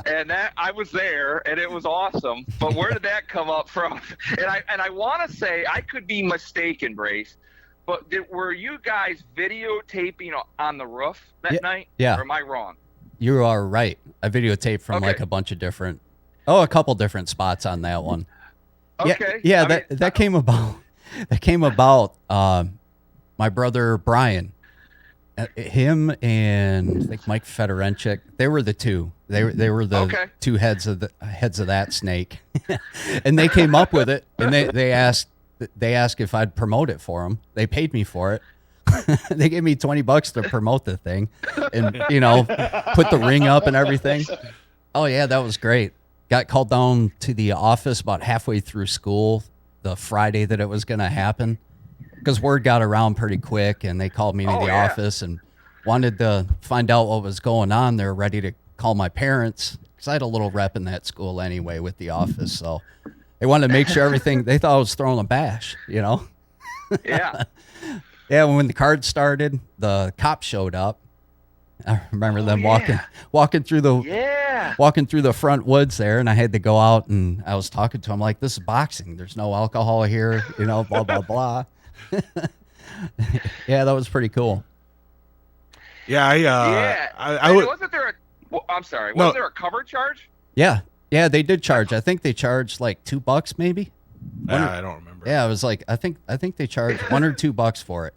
And that I was there, and it was awesome. But where did that come up from? And I want to say, I could be mistaken, Brace, but were you guys videotaping on the roof that night?
Yeah.
Or am I wrong?
You are right. I videotaped from like a bunch of different, a couple different spots on that one.
Okay.
Yeah. That came about. That came about. My brother Brian, him and I think Mike Fedorenchik, they were the two. They were the two heads of that snake, and they came up with it. And they asked if I'd promote it for them. They paid me for it. They gave me $20 to promote the thing, and put the ring up and everything. Oh yeah, that was great. Got called down to the office about halfway through school the Friday that it was going to happen, because word got around pretty quick, and they called me to the office and wanted to find out what was going on. They're ready to call my parents, because I had a little rep in that school anyway with the office, so they wanted to make sure everything. They thought I was throwing a bash,
Yeah.
Yeah, when the card started, the cops showed up. I remember them walking through the front woods there, and I had to go out, and I was talking to them like, this is boxing. There's no alcohol here, blah, blah, blah. Yeah, that was pretty cool.
Yeah,
wasn't there wasn't there a cover charge?
Yeah, they did charge. I think they charged like $2 maybe.
I don't remember.
Yeah, it was like I think they charged $1 or $2 for it.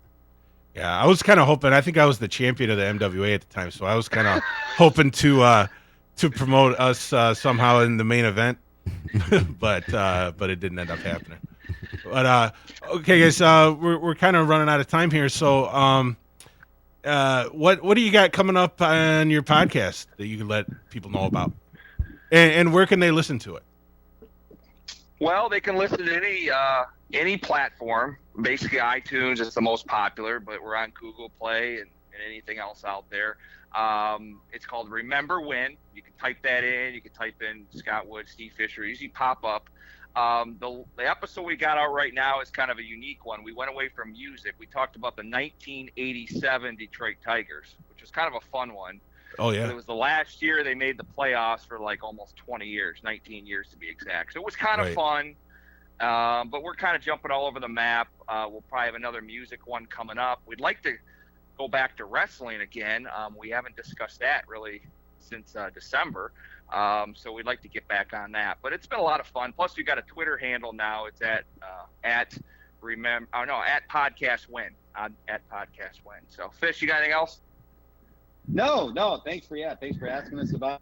Yeah, I was kind of hoping. I think I was the champion of the MWA at the time, so I was kind of hoping to promote us somehow in the main event, but it didn't end up happening. But okay, guys, we're kind of running out of time here. So, what do you got coming up on your podcast that you can let people know about, and where can they listen to it?
Well, they can listen to any platform. Basically, iTunes is the most popular, but we're on Google Play and and anything else out there. It's called Remember When. You can type that in. You can type in Scott Wood, Steve Fisher. Usually pop up. The episode we got out right now is kind of a unique one. We went away from music. We talked about the 1987 Detroit Tigers, which was kind of a fun one.
Oh, yeah.
It was the last year they made the playoffs for like almost 20 years, 19 years to be exact. So it was kind of fun. But we're kind of jumping all over the map. We'll probably have another music one coming up. We'd like to go back to wrestling again. We haven't discussed that really since December. So we'd like to get back on that. But it's been a lot of fun. Plus, we got a Twitter handle now. It's at Podcast Win. At Podcast Win. So, Fish, you got anything else?
No. Thanks for asking us about.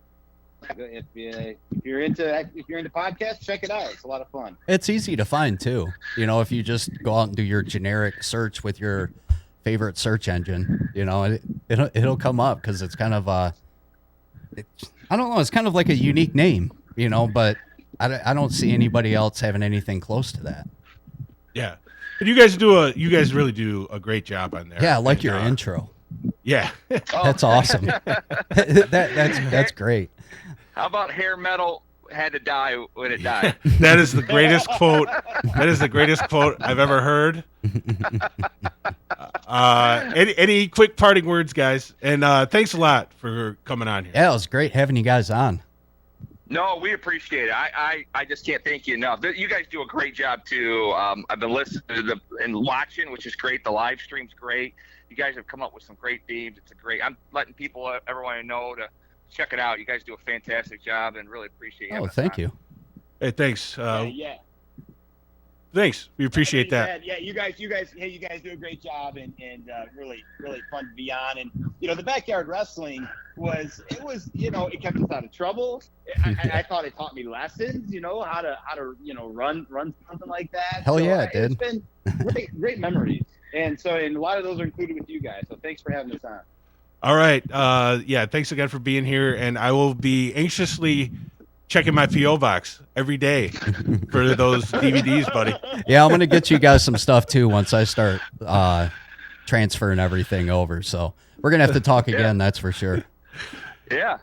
If you're into podcasts, check it out. It's a lot of fun.
It's easy to find too. You know, if you just go out and do your generic search with your favorite search engine, you know, it'll come up because it's kind of I don't know. It's kind of like a unique name, you know, but I don't see anybody else having anything close to that.
Yeah, but you guys really do a great job on there.
Yeah, I like your intro.
Yeah,
that's awesome. that's great.
How about hair metal had to die when it died?
That is the greatest quote. That is the greatest quote I've ever heard. Any quick parting words, guys? And thanks a lot for coming on here.
Yeah, it was great having you guys on.
No, we appreciate it. I just can't thank you enough. You guys do a great job too. I've been listening to and watching, which is great. The live stream's great. You guys have come up with some great themes. I'm letting everyone know to check it out. You guys do a fantastic job and really appreciate it.
Oh, thank you.
Hey, thanks.
Yeah.
Thanks. We appreciate that.
Yeah, you guys do a great job and really fun to be on. And you know, the backyard wrestling was it kept us out of trouble. I thought it taught me lessons, you know, how to run something like that.
Hell yeah, it did.
It's been great memories. And a lot of those are included with you guys. So thanks for having us on.
All right. Yeah, thanks again for being here. And I will be anxiously checking my P.O. box every day for those DVDs, buddy.
Yeah, I'm going to get you guys some stuff, too, once I start transferring everything over. So we're going to have to talk again, that's for sure.
Yeah.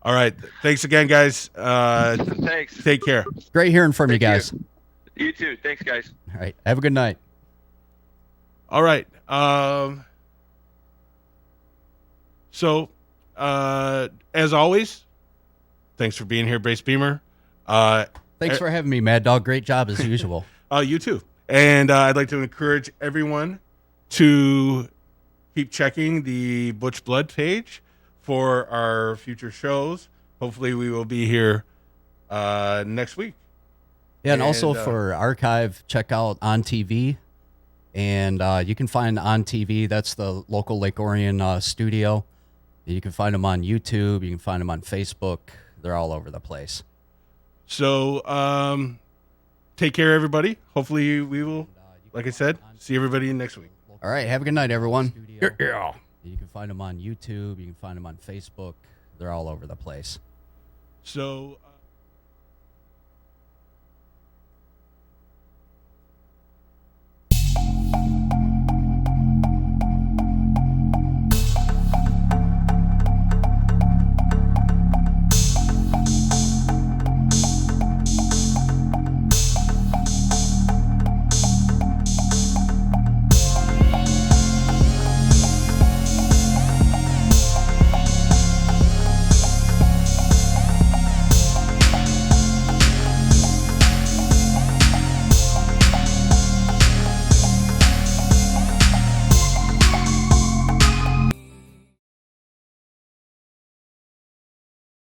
All right. Thanks again, guys.
Thanks.
Take care.
Great hearing from you guys.
You too. Thanks, guys.
All right. Have a good night.
All right. So, as always, thanks for being here, Brace Beemer.
Thanks for having me, Mad Dog. Great job as usual.
You too. And I'd like to encourage everyone to keep checking the Butch Blood page for our future shows. Hopefully, we will be here next week.
Yeah, and also for archive, check out ONTV. And you can find ONTV. That's the local Lake Orion studio. You can find them on YouTube. You can find them on Facebook. They're all over the place.
So take care, everybody. Hopefully we will, like I said, see everybody next week.
All right. Have a good night, everyone.
Yeah.
You can find them on YouTube. You can find them on Facebook. They're all over the place.
So...